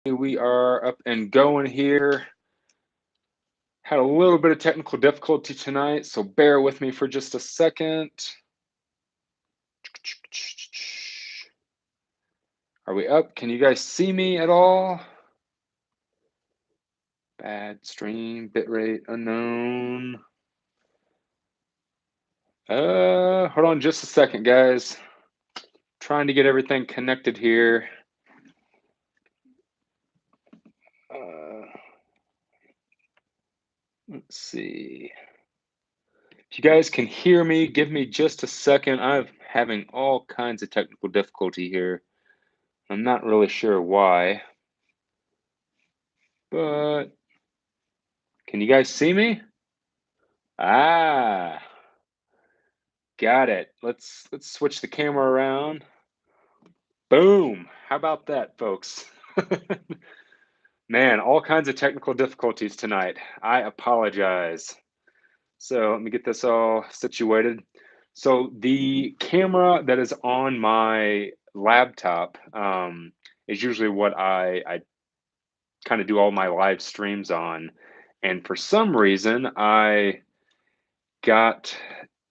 We are up and going here. Had a little bit of technical difficulty tonight, so bear with me for just a second. Are we up? Can you guys see me at all? Bad stream, bitrate unknown. Hold on just a second, guys. Trying to get everything connected here. Let's see. If you guys can hear me, give me just a second. I'm having all kinds of technical difficulty here. I'm not really sure why, but can you guys see me? Ah, got it. Let's switch the camera around. Boom. How about that, folks? Man, all kinds of technical difficulties tonight. I apologize. So let me get this all situated. So the camera that is on my laptop is usually what I kind of do all my live streams on. And for some reason, got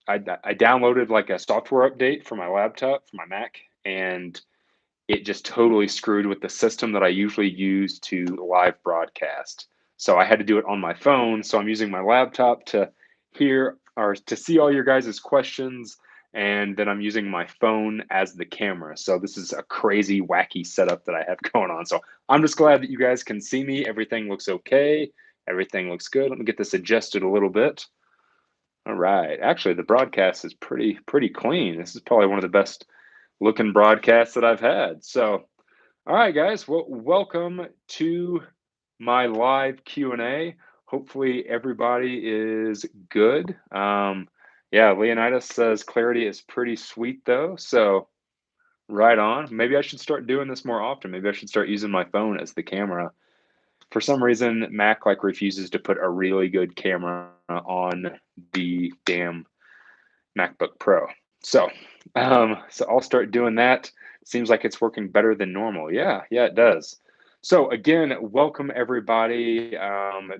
I downloaded like a software update for my laptop, for my Mac, and it just totally screwed with the system that I usually use to live broadcast. So I had to do it on my phone. So I'm using my laptop to hear or to see all your guys' questions, and then I'm using my phone as the camera. So this is a crazy, wacky setup that I have going on. So I'm just glad that you guys can see me. Everything looks okay. Everything looks good. Let me get this adjusted a little bit. All right. Actually, the broadcast is pretty clean. This is probably one of the best looking broadcasts that I've had. So, all right, guys. Well, welcome to my live Q&A. Hopefully everybody is good. Yeah, Leonidas says clarity is pretty sweet though. So, right on. Maybe I should start doing this more often. Maybe I should start using my phone as the camera. For some reason, Mac like refuses to put a really good camera on the damn MacBook Pro. So I'll start doing that. Seems like it's working better than normal. Yeah, it does. So again, welcome everybody.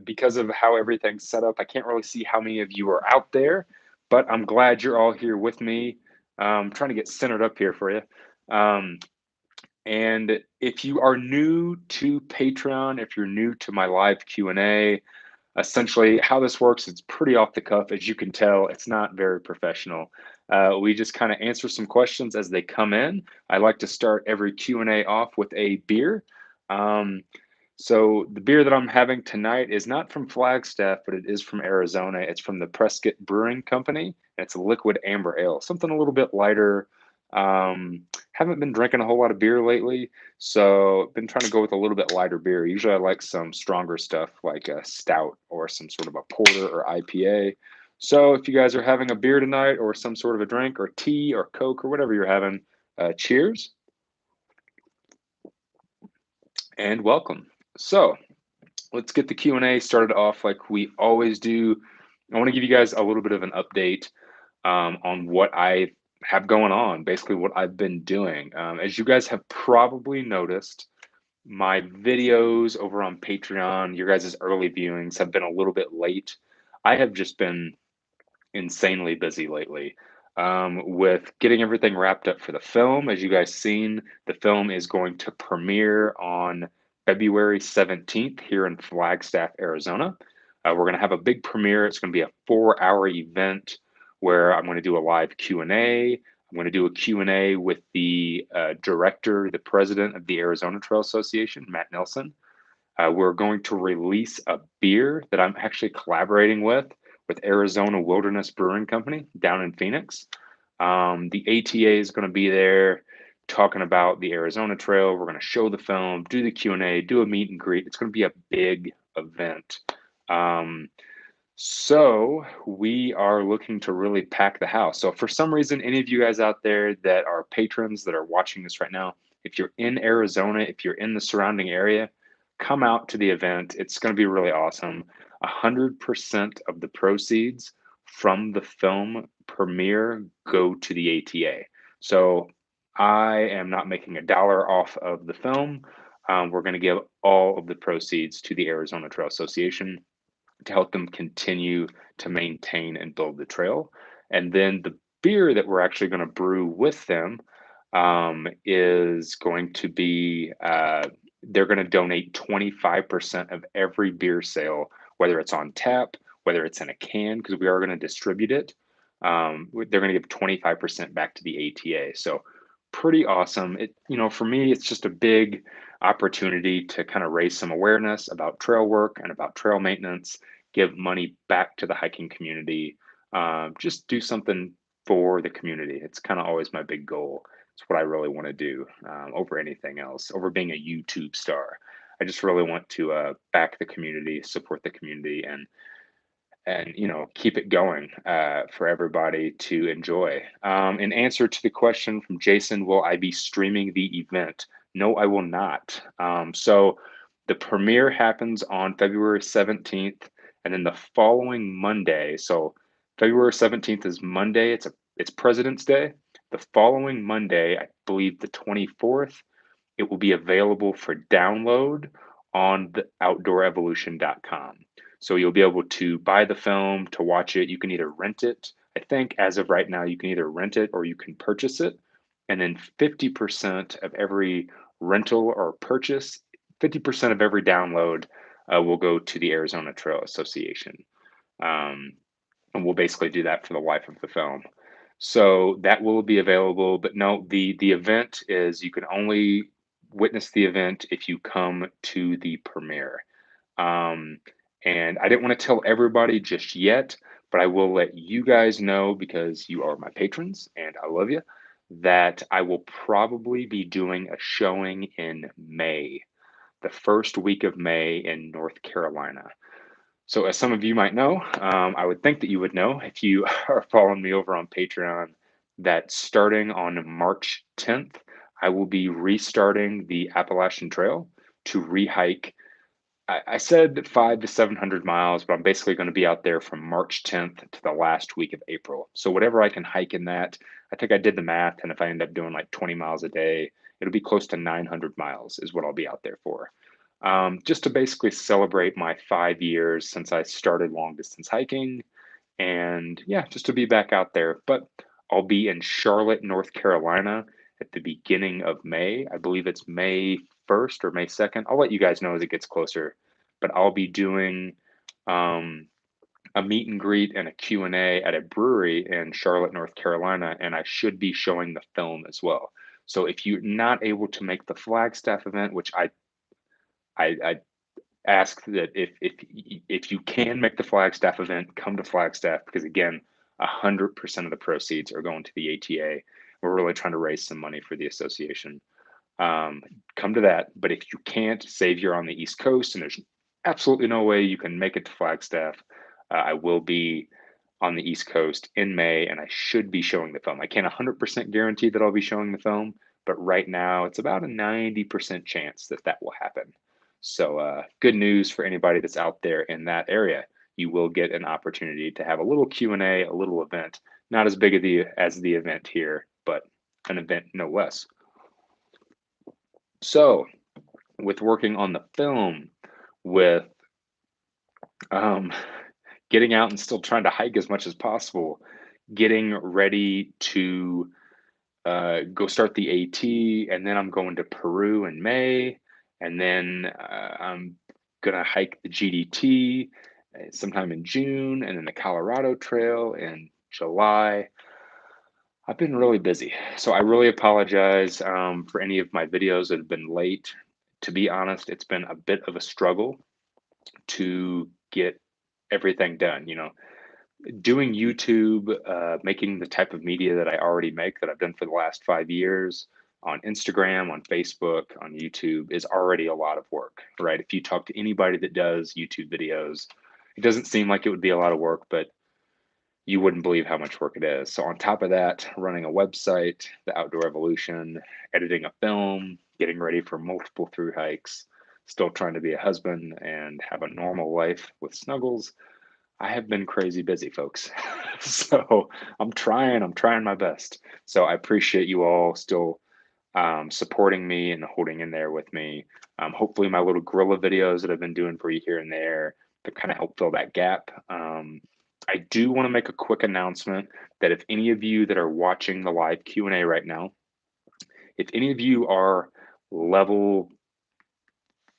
Because of how everything's set up, I can't really see how many of you are out there, but I'm glad you're all here with me. Trying to get centered up here for you. Um, and if you are new to Patreon, if you're new to my live Q&A, essentially how this works, it's pretty off the cuff. As you can tell, it's not very professional. We just kind of answer some questions as they come in. I like to start every Q&A off with a beer. Um, so the beer that I'm having tonight is not from Flagstaff, but it is from Arizona. It's from the Prescott Brewing Company. It's a liquid amber ale, something a little bit lighter. Haven't been drinking a whole lot of beer lately, so I've been trying to go with a little bit lighter beer. Usually I like some stronger stuff like a stout or some sort of a porter or IPA. So if you guys are having a beer tonight or some sort of a drink or tea or Coke or whatever you're having, cheers and welcome. So let's get the Q&A started off like we always do. I want to give you guys a little bit of an update on what I have going on, basically what I've been doing. As you guys have probably noticed, my videos over on Patreon, your guys' early viewings have been a little bit late. I have just been insanely busy lately with getting everything wrapped up for the film. As you guys seen, the film is going to premiere on February 17th here in Flagstaff, Arizona. We're going to have a big premiere. It's going to be a 4-hour event where I'm going to do a live Q&A. I'm going to do a Q&A with the director, the president of the Arizona Trail Association, Matt Nelson. We're going to release a beer that I'm actually collaborating with Arizona Wilderness Brewing Company down in Phoenix. The ATA is going to be there talking about the Arizona Trail. We're going to show the film, do the Q&A, do a meet and greet. It's going to be a big event. So we are looking to really pack the house. So for some reason, any of you guys out there that are patrons that are watching this right now, if you're in Arizona, if you're in the surrounding area, come out to the event. It's going to be really awesome. 100% of the proceeds from the film premiere go to the ATA. So I am not making a dollar off of the film. we're going to give all of the proceeds to the Arizona Trail Association to help them continue to maintain and build the trail. And then the beer that we're actually going to brew with them is going to be, they're going to donate 25% of every beer sale, whether it's on tap, whether it's in a can, because we are going to distribute it. They're going to give 25% back to the ATA. So pretty awesome. For me, it's just a big opportunity to kind of raise some awareness about trail work and about trail maintenance, give money back to the hiking community, just do something for the community. It's kind of always my big goal. It's what I really want to do over anything else, over being a YouTube star. I just really want to back the community, support the community, and keep it going for everybody to enjoy. In answer to the question from Jason, will I be streaming the event? No, I will not. So the premiere happens on February 17th, and then the following Monday. So February 17th is Monday. It's President's Day. The following Monday, I believe the 24th, it will be available for download on the outdoorevolution.com. So you'll be able to buy the film to watch it. You can either rent it. I think as of right now, you can either rent it or you can purchase it. And then 50% of every rental or purchase, 50% of every download will go to the Arizona Trail Association. And we'll basically do that for the life of the film. So that will be available. But no, the event is, you can only witness the event if you come to the premiere. And I didn't want to tell everybody just yet, but I will let you guys know, because you are my patrons and I love you, that I will probably be doing a showing in May, the first week of May in North Carolina. So, as some of you might know, I would think that you would know if you are following me over on Patreon, that starting on March 10th, I will be restarting the Appalachian Trail to rehike. I said 500 to 700 miles, but I'm basically going to be out there from March 10th to the last week of April. So, whatever I can hike in that, I think I did the math, and if I end up doing like 20 miles a day, it'll be close to 900 miles is what I'll be out there for. Just to basically celebrate my 5 years since I started long distance hiking. And yeah, just to be back out there. But I'll be in Charlotte, North Carolina at the beginning of May. I believe it's May 1st or May 2nd. I'll let you guys know as it gets closer. But I'll be doing a meet and greet and a Q&A at a brewery in Charlotte, North Carolina, and I should be showing the film as well. So if you're not able to make the Flagstaff event, which I ask that if you can make the Flagstaff event, come to Flagstaff, because again, 100% of the proceeds are going to the ATA. We're really trying to raise some money for the association. Come to that. But if you can't, say if you're on the East Coast and there's absolutely no way you can make it to Flagstaff, I will be on the East Coast in May, and I should be showing the film. I can't 100% guarantee that I'll be showing the film, but right now it's about a 90% chance that that will happen. So good news for anybody that's out there in that area. You will get an opportunity to have a little Q&A, a little event, not as big as the event here, but an event no less. So with working on the film, with getting out and still trying to hike as much as possible, getting ready to go start the AT, and then I'm going to Peru in May, and then I'm gonna hike the GDT sometime in June, and then the Colorado Trail in July. I've been really busy, so I really apologize for any of my videos that have been late. To be honest, it's been a bit of a struggle to get everything done. Doing YouTube, making the type of media that I already make, that I've done for the last 5 years on Instagram, on Facebook, on YouTube, is already a lot of work, right? If you talk to anybody that does YouTube videos, it doesn't seem like it would be a lot of work, but you wouldn't believe how much work it is. So on top of that, running a website, the Outdoor Evolution, editing a film, getting ready for multiple through hikes, still trying to be a husband and have a normal life with Snuggles. I have been crazy busy, folks. So I'm trying my best. So I appreciate you all still supporting me and holding in there with me. Hopefully, my little gorilla videos that I've been doing for you here and there to kind of help fill that gap. I do want to make a quick announcement that if any of you that are watching the live Q&A right now, if any of you are level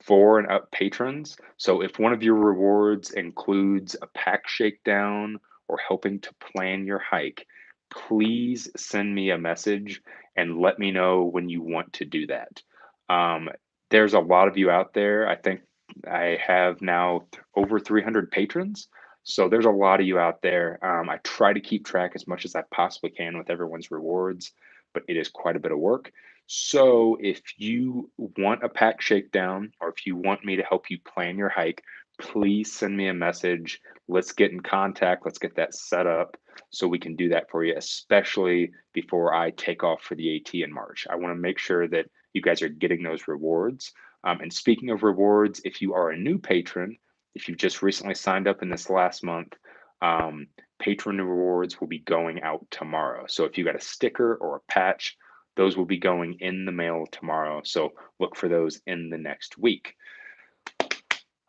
4 and up patrons. So if one of your rewards includes a pack shakedown or helping to plan your hike, please send me a message and let me know when you want to do that. Um, there's a lot of you out there. I think I have now over 300 patrons. So there's a lot of you out there. I try to keep track as much as I possibly can with everyone's rewards, but it is quite a bit of work. So if you want a pack shakedown or if you want me to help you plan your hike, please send me a message. Let's get in contact. Let's get that set up so we can do that for you, especially before I take off for the AT in March. I want to make sure that you guys are getting those rewards. And speaking of rewards, if you are a new patron, if you've just recently signed up in this last month, um, patron rewards will be going out tomorrow. So if you got a sticker or a patch, those will be going in the mail tomorrow. So look for those in the next week.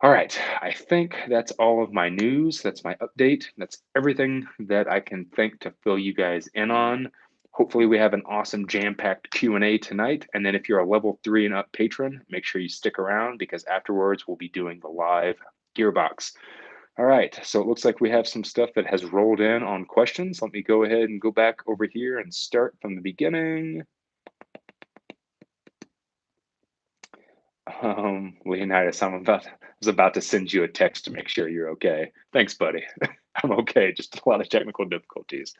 All right, I think that's all of my news. That's my update. That's everything that I can think to fill you guys in on. Hopefully we have an awesome jam-packed Q&A tonight. And then if you're a level 3 and up patron, make sure you stick around because afterwards we'll be doing the live gearbox. All right, so it looks like we have some stuff that has rolled in on questions. Let me go ahead and go back over here and start from the beginning. Leonidas, was about to send you a text to make sure you're okay. Thanks, buddy. I'm okay, just a lot of technical difficulties.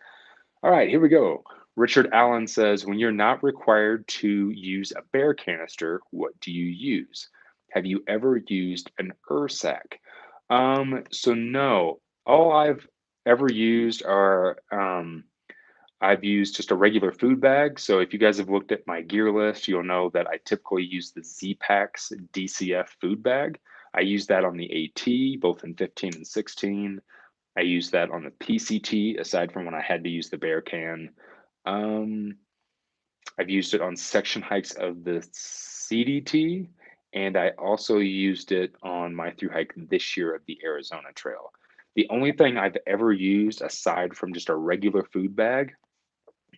All right, here we go. Richard Allen says, when you're not required to use a bear canister, what do you use? Have you ever used an Ursac? So no, all I've ever used are I've used just a regular food bag. So if you guys have looked at my gear list, you'll know that I typically use the Z-Packs DCF food bag. I use that on the AT, both in 15 and 16. I use that on the PCT, aside from when I had to use the bear can. Um, I've used it on section hikes of the CDT, and I also used it on my through hike this year of the Arizona Trail. The only thing I've ever used aside from just a regular food bag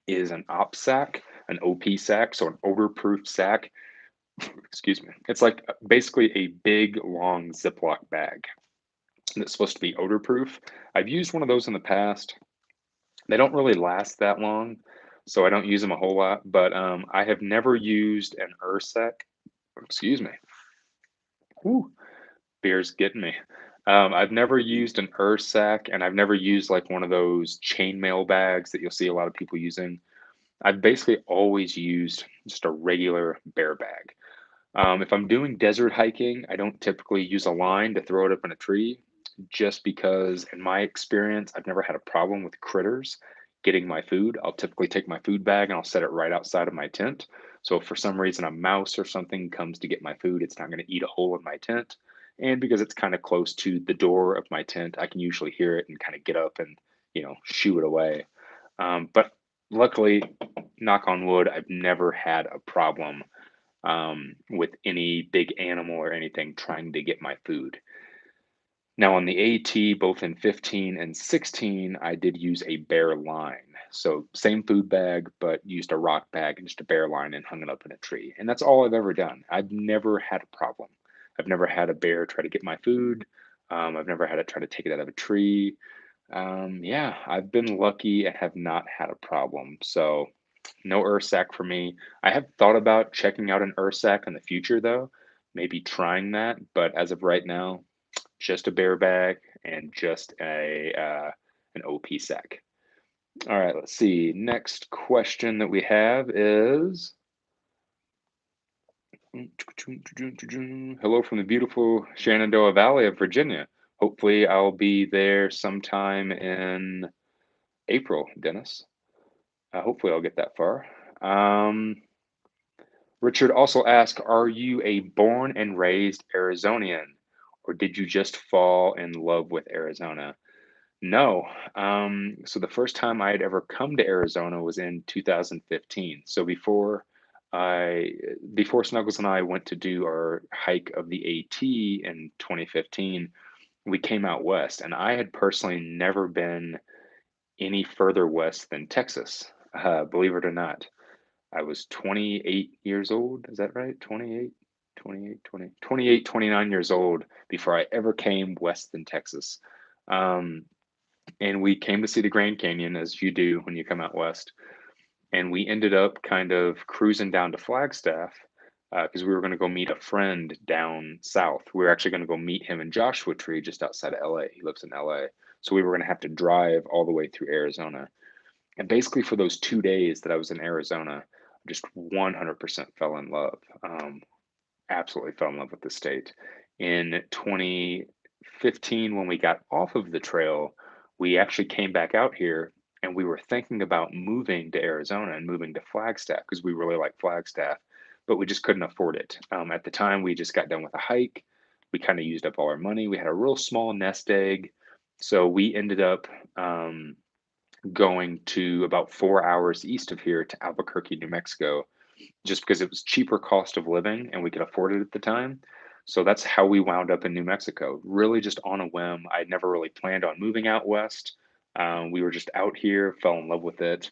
is an op sack, an OP sack, so an odor-proof sack. Excuse me. It's like basically a big, long Ziploc bag that's supposed to be odor-proof. I've used one of those in the past. They don't really last that long, so I don't use them a whole lot. But I have never used an Ursac. Excuse me. Whew, beer's getting me. I've never used an Ursac, and I've never used like one of those chainmail bags that you'll see a lot of people using. I've basically always used just a regular bear bag. If I'm doing desert hiking, I don't typically use a line to throw it up in a tree, just because, in my experience, I've never had a problem with critters getting my food. I'll typically take my food bag and I'll set it right outside of my tent. So if for some reason a mouse or something comes to get my food, it's not going to eat a hole in my tent. And because it's kind of close to the door of my tent, I can usually hear it and kind of get up and, shoo it away. But luckily, knock on wood, I've never had a problem with any big animal or anything trying to get my food. Now, on the AT, both in 15 and 16, I did use a bear line. So, same food bag, but used a rock bag and just a bear line and hung it up in a tree. And that's all I've ever done. I've never had a problem. I've never had a bear try to get my food. I've never had it try to take it out of a tree. Yeah, I've been lucky and have not had a problem. So, no Ursac for me. I have thought about checking out an Ursac in the future, though, maybe trying that. But as of right now, just a bear bag and just a an OP sack. All right, let's see. Next question that we have is hello from the beautiful Shenandoah Valley of Virginia. Hopefully, I'll be there sometime in April, Dennis. Hopefully, I'll get that far. Richard also asked, are you a born and raised Arizonian, or did you just fall in love with Arizona? No. So the first time I had ever come to Arizona was in 2015. So before I Before Snuggles and I went to do our hike of the AT in 2015, we came out west, and I had personally never been any further west than Texas. Believe it or not, I was 28 years old. Is that right? 28, 28, 20, 28, 29 years old before I ever came west than Texas. Um, and we came to see the Grand Canyon, as you do when you come out west. And we ended up kind of cruising down to Flagstaff because we were going to go meet a friend down south. We were actually going to go meet him in Joshua Tree, just outside of LA. He lives in LA. So we were going to have to drive all the way through Arizona. And basically, for those 2 days that I was in Arizona, I just 100% fell in love. Absolutely fell in love with the state. In 2015, when we got off of the trail, we actually came back out here and we were thinking about moving to Arizona and moving to Flagstaff because we really like Flagstaff, but we just couldn't afford it. At the time, we just got done with a hike. We kind of used up all our money. We had a real small nest egg. So we ended up going to about 4 hours east of here to Albuquerque, New Mexico, just because it was cheaper cost of living and we could afford it at the time. So that's how we wound up in New Mexico, really just on a whim. I'd never really planned on moving out west. We were just out here, fell in love with it,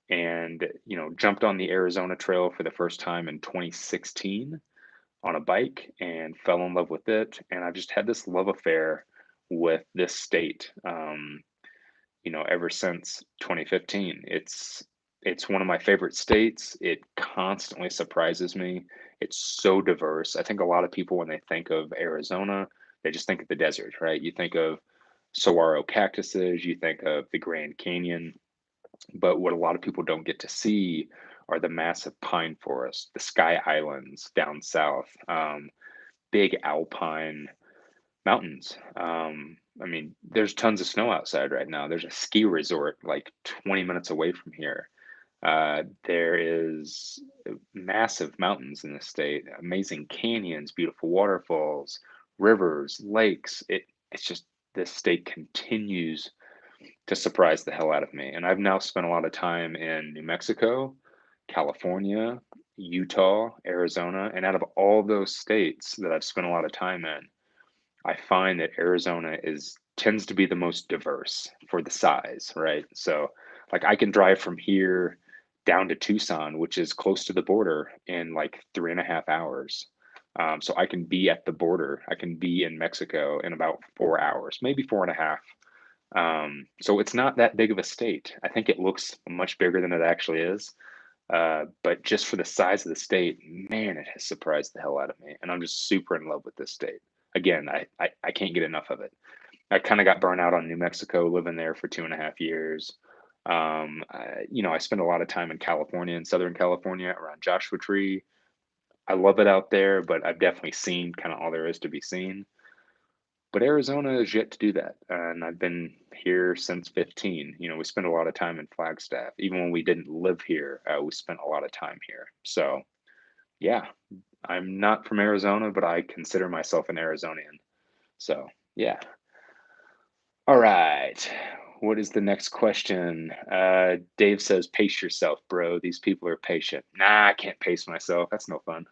and jumped on the Arizona Trail for the first time in 2016 on a bike and fell in love with it. And I've just had this love affair with this state. Ever since 2015. It's one of my favorite states. It constantly surprises me. It's so diverse. I think a lot of people, when they think of Arizona, they just think of the desert, right? You think of saguaro cactuses, you think of the Grand Canyon, but what a lot of people don't get to see are the massive pine forests, the Sky Islands down south, big alpine mountains. I mean, there's tons of snow outside right now. There's a ski resort like 20 minutes away from here. There is massive mountains in the state, amazing canyons, beautiful waterfalls, rivers, lakes. It's just this state continues to surprise the hell out of me. And I've now spent a lot of time in New Mexico, California, Utah, Arizona, and out of all those states that I've spent a lot of time in, I find that Arizona is tends to be the most diverse for the size, right? So, like I can drive from here down to Tucson, which is close to the border, in like 3.5 hours. So I can be at the border. I can be in Mexico in about 4 hours, maybe 4.5. So it's not that big of a state. I think it looks much bigger than it actually is. But just for the size of the state, man, it has surprised the hell out of me. And I'm just super in love with this state. Again, I can't get enough of it. I kind of got burnt out on New Mexico living there for 2.5 years. I spent a lot of time in California, in Southern California, around Joshua Tree. I love it out there, but I've definitely seen kind of all there is to be seen. But Arizona is yet to do that. And I've been here since 15. We spent a lot of time in Flagstaff. Even when we didn't live here, we spent a lot of time here. So, yeah, I'm not from Arizona, but I consider myself an Arizonian. So, yeah. All right. What is the next question? Dave says, pace yourself, bro. These people are patient. Nah, I can't pace myself. That's no fun.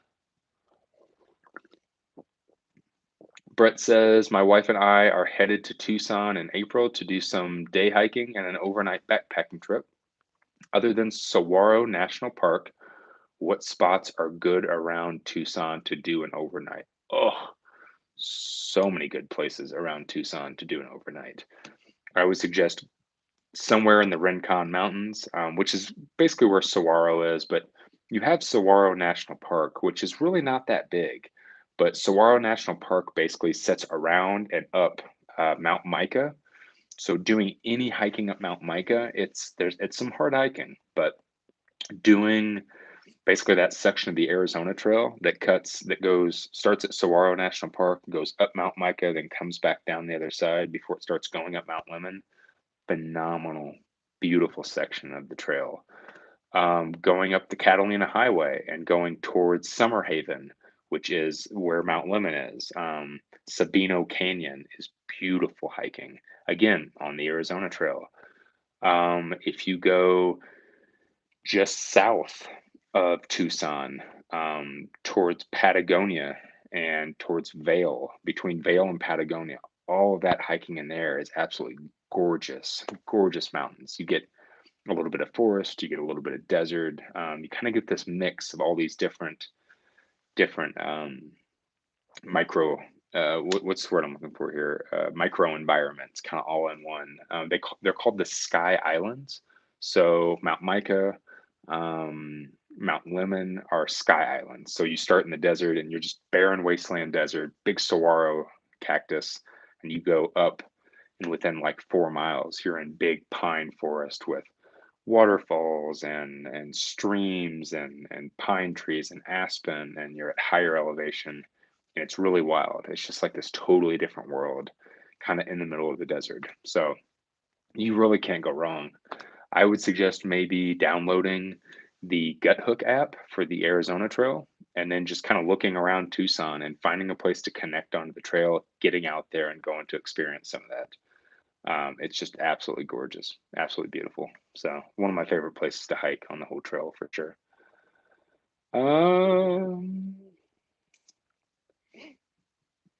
Brett says, my wife and I are headed to Tucson in April to do some day hiking and an overnight backpacking trip. Other than Saguaro National Park, what spots are good around Tucson to do an overnight? Oh, so many good places around Tucson to do an overnight. I would suggest somewhere in the Rincon Mountains, which is basically where Saguaro is, but you have Saguaro National Park, which is really not that big. But Saguaro National Park basically sits around and up Mount Mica. So doing any hiking up Mount Mica, it's some hard hiking, but doing basically that section of the Arizona Trail that starts at Saguaro National Park, goes up Mount Mica, then comes back down the other side before it starts going up Mount Lemon. Phenomenal, beautiful section of the trail. Going up the Catalina Highway and going towards Summer Haven, which is where Mount Lemon is. Sabino Canyon is beautiful hiking, again, on the Arizona Trail. If you go just south of Tucson, towards Patagonia and towards Vail, between Vail and Patagonia. All of that hiking in there is absolutely gorgeous, gorgeous mountains. You get a little bit of forest, you get a little bit of desert. You kind of get this mix of all these different micro. What's the word I'm looking for here? Micro environments, kind of all in one. They're called the Sky Islands. So Mount Micah, Mount Lemon are Sky Islands. So you start in the desert and you're just barren wasteland desert, big saguaro cactus, and you go up, and within like 4 miles, you're in big pine forest with waterfalls and streams and pine trees and aspen, and you're at higher elevation, and it's really wild. It's just like this totally different world, kind of in the middle of the desert. So you really can't go wrong. I would suggest maybe downloading the Gut Hook app for the Arizona Trail, and then just kind of looking around Tucson and finding a place to connect onto the trail, getting out there and going to experience some of that. It's just absolutely gorgeous, absolutely beautiful. So one of my favorite places to hike on the whole trail for sure. Um,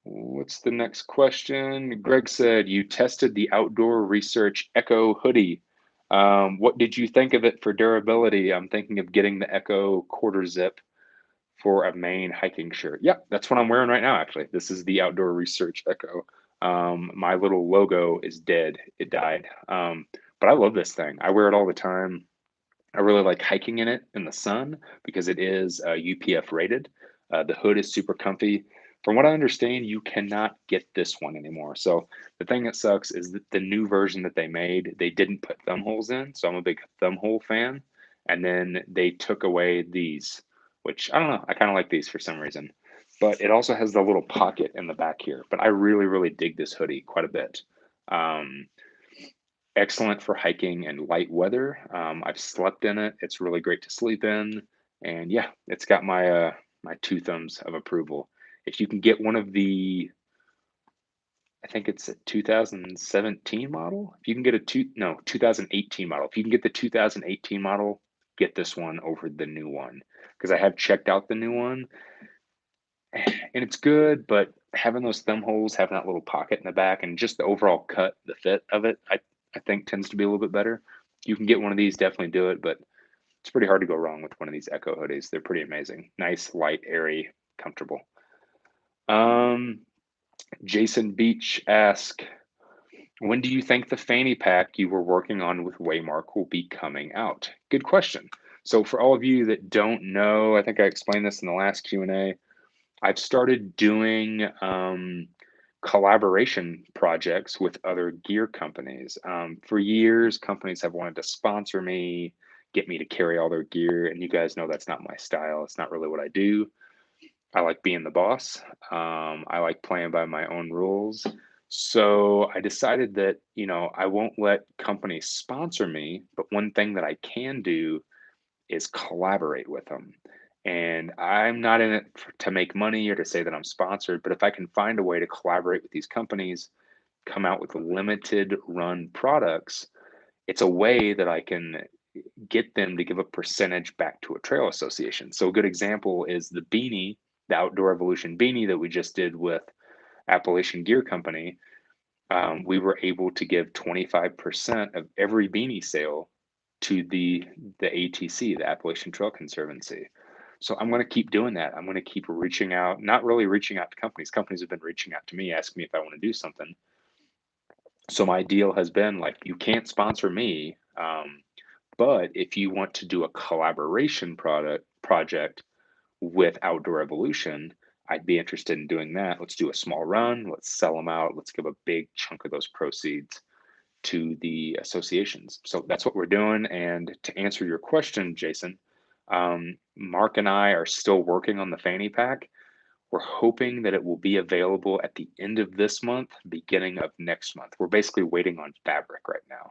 what's the next question? Greg said you tested the Outdoor Research Echo hoodie. What did you think of it for durability? I'm thinking of getting the Echo quarter zip for a main hiking shirt. Yeah, that's what I'm wearing right now, actually. This is the Outdoor Research Echo. My little logo is dead. It died. But I love this thing. I wear it all the time. I really like hiking in it in the sun because it is UPF rated. The hood is super comfy. From what I understand, you cannot get this one anymore. So the thing that sucks is that the new version that they made, they didn't put thumb holes in. So I'm a big thumb hole fan. And then they took away these, which I don't know. I kind of like these for some reason. But it also has the little pocket in the back here. But I really, really dig this hoodie quite a bit. Um, Excellent for hiking and light weather. I've slept in it. It's really great to sleep in, and yeah, it's got my two thumbs of approval. If you can get one of the, I think it's a 2017 model. If you can get a 2018 model. If you can get the 2018 model, get this one over the new one because I have checked out the new one and it's good, but having those thumb holes, having that little pocket in the back, and just the overall cut, the fit of it, I think tends to be a little bit better. You can get one of these, definitely do it, but it's pretty hard to go wrong with one of these Echo hoodies. They're pretty amazing. Nice, light, airy, comfortable. Um, Jason Beach asked, when do you think the fanny pack you were working on with Waymark will be coming out? Good question. So for all of you that don't know, I think I explained this in the last Q&A. I've started doing collaboration projects with other gear companies. For years, companies have wanted to sponsor me, get me to carry all their gear, and you guys know that's not my style. It's not really what I do. I like being the boss. I like playing by my own rules. So I decided that, I won't let companies sponsor me, but one thing that I can do is collaborate with them. And I'm not in it to make money or to say that I'm sponsored, but if I can find a way to collaborate with these companies, come out with limited run products, it's a way that I can get them to give a percentage back to a trail association. So a good example is the beanie, the Outdoor Evolution beanie that we just did with Appalachian Gear Company. We were able to give 25% of every beanie sale to the ATC, the Appalachian Trail Conservancy. So I'm going to keep doing that. I'm going to keep reaching out, not really reaching out to companies. Companies have been reaching out to me, asking me if I want to do something. So my deal has been like, you can't sponsor me, but if you want to do a collaboration project with Outdoor Evolution, I'd be interested in doing that. Let's do a small run. Let's sell them out. Let's give a big chunk of those proceeds to the associations. So that's what we're doing. And to answer your question, Jason, Mark and I are still working on the fanny pack. We're hoping that it will be available at the end of this month, beginning of next month. We're basically waiting on fabric right now.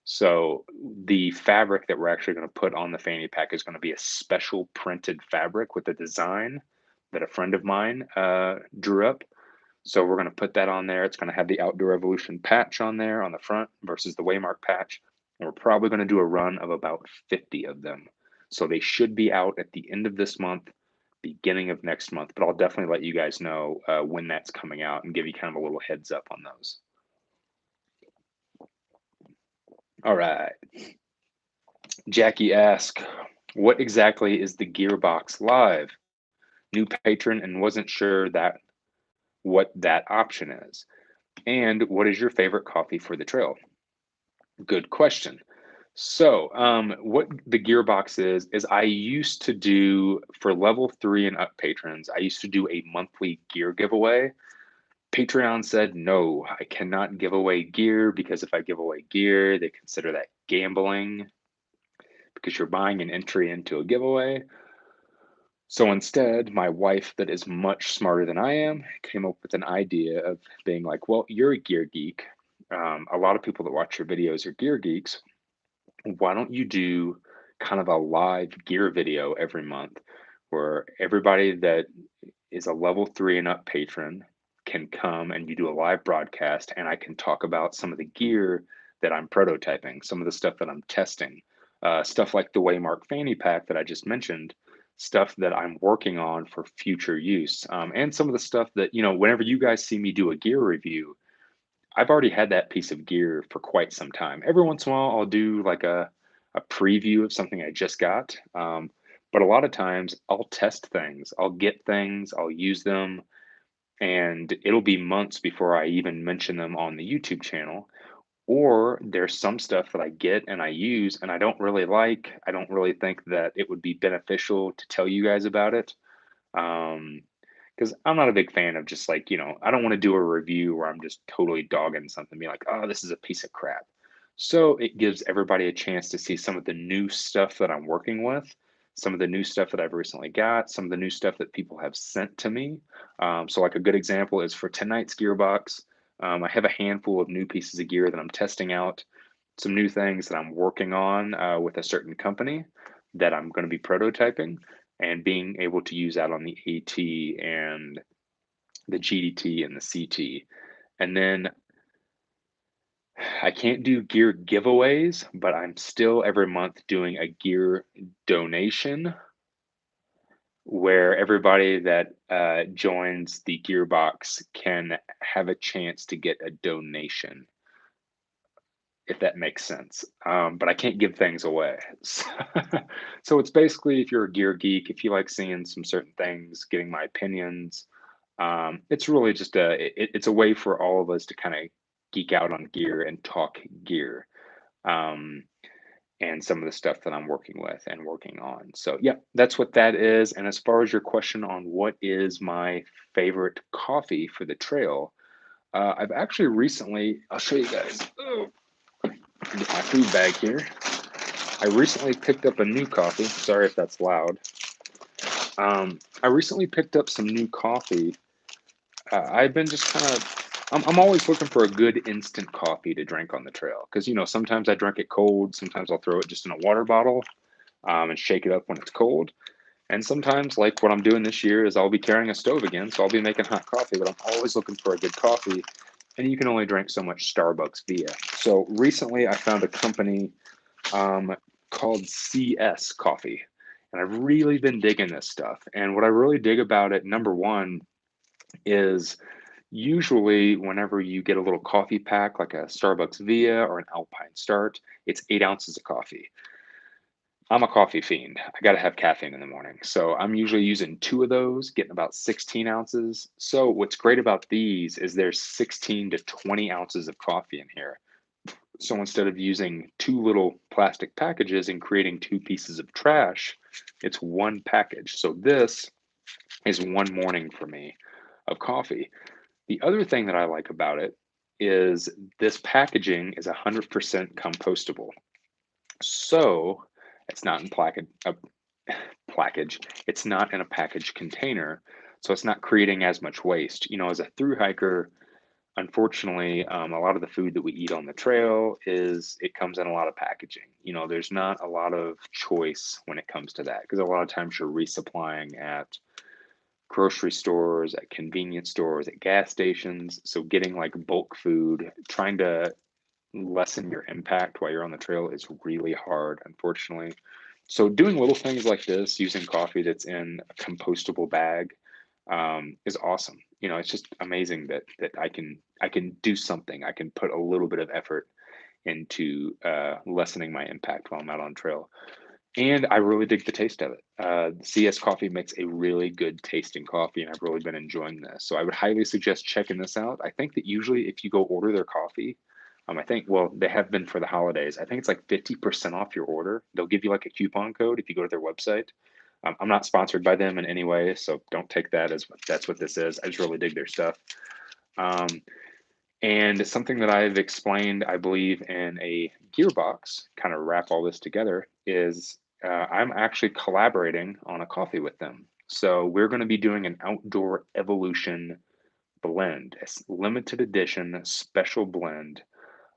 So the fabric that we're actually going to put on the fanny pack is going to be a special printed fabric with a design that a friend of mine drew up. So we're going to put that on there. It's going to have the Outdoor Evolution patch on there on the front versus the Waymark patch. And we're probably going to do a run of about 50 of them. So they should be out at the end of this month, beginning of next month. But I'll definitely let you guys know when that's coming out and give you kind of a little heads up on those. All right. Jackie asked, what exactly is the Gearbox Live? New patron and wasn't sure that what that option is. And what is your favorite coffee for the trail? Good question. So, what the Gearbox is I used to do for level 3 and up patrons, I used to do a monthly gear giveaway. Patreon said, no, I cannot give away gear because if I give away gear, they consider that gambling because you're buying an entry into a giveaway. So instead, my wife, that is much smarter than I am, came up with an idea of being like, well, you're a gear geek. A lot of people that watch your videos are gear geeks. Why don't you do kind of a live gear video every month where everybody that is a level 3 and up patron can come and you do a live broadcast and I can talk about some of the gear that I'm prototyping, some of the stuff that I'm testing, stuff like the Waymark fanny pack that I just mentioned, stuff that I'm working on for future use, and some of the stuff that, whenever you guys see me do a gear review, I've already had that piece of gear for quite some time. Every once in a while, I'll do like a preview of something I just got. But a lot of times, I'll test things, I'll get things, I'll use them, and it'll be months before I even mention them on the YouTube channel. Or there's some stuff that I get and I use and I don't really like. I don't really think that it would be beneficial to tell you guys about it. Um, because I'm not a big fan of just like, I don't want to do a review where I'm just totally dogging something, be like, oh, this is a piece of crap. So it gives everybody a chance to see some of the new stuff that I'm working with, some of the new stuff that I've recently got, some of the new stuff that people have sent to me. So, like a good example is for tonight's Gearbox, I have a handful of new pieces of gear that I'm testing out, some new things that I'm working on with a certain company that I'm going to be prototyping and being able to use out on the AT and the GDT and the CT. And then I can't do gear giveaways, but I'm still every month doing a gear donation where everybody that joins the Gearbox can have a chance to get a donation, if that makes sense. But I can't give things away. So it's basically if you're a gear geek, if you like seeing some certain things, getting my opinions, it's really just it's a way for all of us to kind of geek out on gear and talk gear. Um, and some of the stuff that I'm working with and working on. So, yeah, that's what that is. And as far as your question on what is my favorite coffee for the trail, I've actually recently, I'll show you guys. Oh, get my food bag here. I recently picked up a new coffee. Sorry if that's loud. I recently picked up some new coffee. I've been just kind of, I'm always looking for a good instant coffee to drink on the trail because, sometimes I drink it cold. Sometimes I'll throw it just in a water bottle and shake it up when it's cold. And sometimes, like what I'm doing this year, is I'll be carrying a stove again, so I'll be making hot coffee, but I'm always looking for a good coffee. And you can only drink so much Starbucks via. So recently I found a company um, called CS Coffee. And I've really been digging this stuff. And what I really dig about it, number one, is usually whenever you get a little coffee pack like a Starbucks Via or an Alpine Start, it's 8 ounces of coffee. I'm a coffee fiend. I got to have caffeine in the morning. So I'm usually using two of those, getting about 16 ounces. So what's great about these is there's 16 to 20 ounces of coffee in here. So instead of using two little plastic packages and creating two pieces of trash, it's one package. So this is one morning for me of coffee. The other thing that I like about it is this packaging is 100% compostable. So it's not in package. It's not in a package container. So it's not creating as much waste. As a through hiker, unfortunately, a lot of the food that we eat on the trail it comes in a lot of packaging. There's not a lot of choice when it comes to that because a lot of times you're resupplying at grocery stores, at convenience stores, at gas stations. So getting like bulk food, trying to lessen your impact while you're on the trail is really hard, unfortunately. So doing little things like this, using coffee that's in a compostable bag, is awesome. It's just amazing that I can do something. I can put a little bit of effort into lessening my impact while I'm out on trail. And I really dig the taste of it. CS Coffee makes a really good tasting coffee, and I've really been enjoying this. So I would highly suggest checking this out. I think that usually if you go order their coffee, I think, well, they have been for the holidays. I think it's like 50% off your order. They'll give you like a coupon code if you go to their website. I'm not sponsored by them in any way, so don't take that as that's what this is. I just really dig their stuff. Um, and something that I've explained, I believe, in a gearbox, kind of wrap all this together, is I'm actually collaborating on a coffee with them. So we're going to be doing an outdoor evolution blend, a limited edition special blend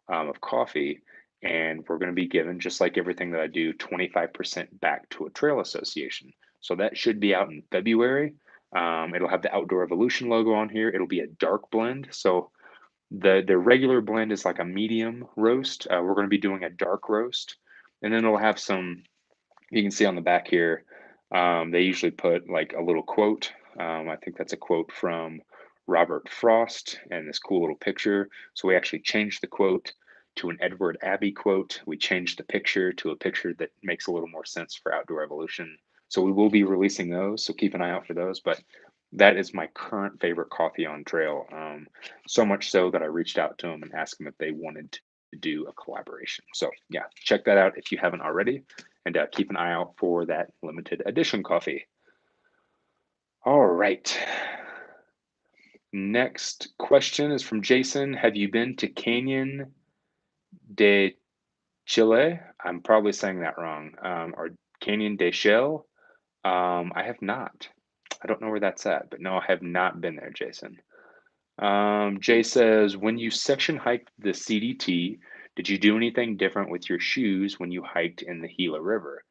of coffee. And we're going to be given, just like everything that I do, 25% back to a trail association. So that should be out in February. It'll have the Outdoor Evolution logo on here. It'll be a dark blend. So the regular blend is like a medium roast. We're going to be doing a dark roast, and then it'll have some. You can see on the back here. They usually put like a little quote. I think that's a quote from Robert Frost, and this cool little picture. So we actually changed the quote to an Edward Abbey quote. We changed the picture to a picture that makes a little more sense for Outdoor Evolution. So we will be releasing those. So keep an eye out for those. But that is my current favorite coffee on trail. So much so that I reached out to them and asked them if they wanted to do a collaboration. So yeah, check that out if you haven't already, and keep an eye out for that limited edition coffee. All right. Next question is from Jason. Have you been to Canyon de Chile? I'm probably saying that wrong. Or Canyon de Shell? I have not. I don't know where that's at, but no, I have not been there, Jason. Jay says, when you section hiked the CDT, did you do anything different with your shoes when you hiked in the Gila River?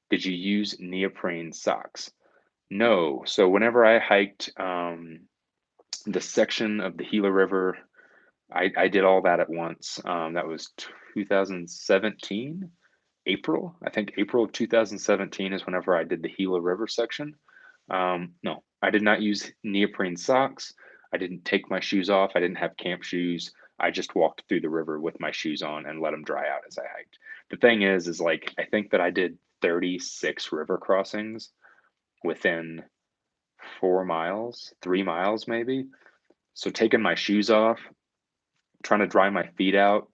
Did you use neoprene socks? No. So whenever I hiked the section of the Gila River, I did all that at once. That was 2017, April. I think April of 2017 is whenever I did the Gila River section. No, I did not use neoprene socks. I didn't take my shoes off. I didn't have camp shoes. I just walked through the river with my shoes on and let them dry out as I hiked. The thing is like, I think that I did 36 river crossings within 4 miles, 3 miles maybe. So taking my shoes off, trying to dry my feet out,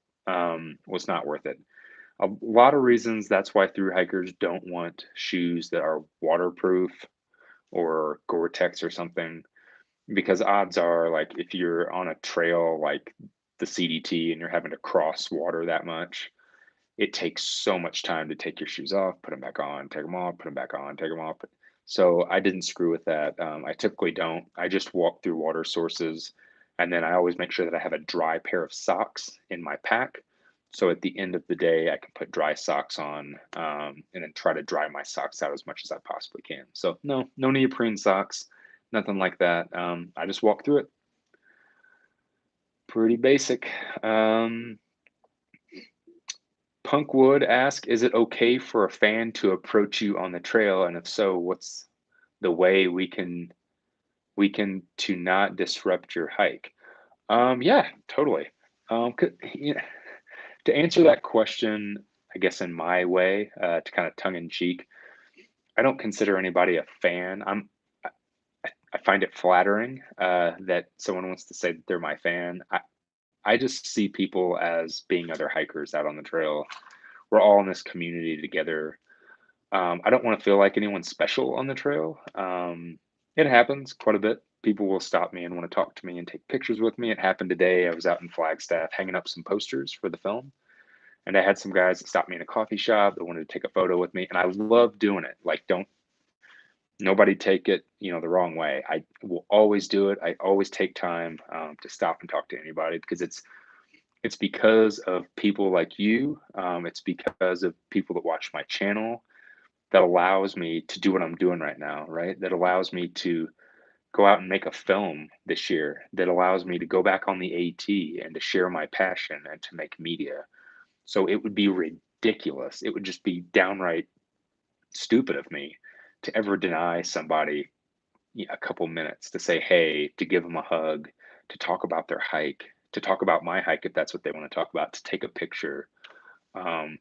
was not worth it. A lot of reasons that's why through hikers don't want shoes that are waterproof or Gore-Tex or something, because odds are, like, if you're on a trail like the CDT and you're having to cross water that much, it takes so much time to take your shoes off, put them back on, take them off, put them back on, take them off. So I didn't screw with that. I typically don't. I just walk through water sources, and then I always make sure that I have a dry pair of socks in my pack. So at the end of the day, I can put dry socks on, and then try to dry my socks out as much as I possibly can. So no neoprene socks, nothing like that. I just walk through it. Pretty basic. Punkwood asks, is it okay for a fan to approach you on the trail? And if so, what's the way we can to not disrupt your hike? Yeah, totally. To answer that question, I guess in my way, to kind of tongue in cheek, I don't consider anybody a fan. I, I find it flattering that someone wants to say that they're my fan. I just see people as being other hikers out on the trail. We're all in this community together. I don't want to feel like anyone's special on the trail. It happens quite a bit. People will stop me and want to talk to me and take pictures with me. It happened today. I was out in Flagstaff hanging up some posters for the film, and I had some guys that stopped me in a coffee shop that wanted to take a photo with me, and I love doing it. Like, don't nobody take it the wrong way. I will always do it. I always take time to stop and talk to anybody, because it's because of people like you. It's because of people that watch my channel that allows me to do what I'm doing right now, right? That allows me to go out and make a film this year, that allows me to go back on the AT and to share my passion and to make media. So it would be ridiculous. It would just be downright stupid of me to ever deny somebody a couple minutes to say hey, to give them a hug, to talk about their hike, to talk about my hike if that's what they want to talk about, to take a picture. Um,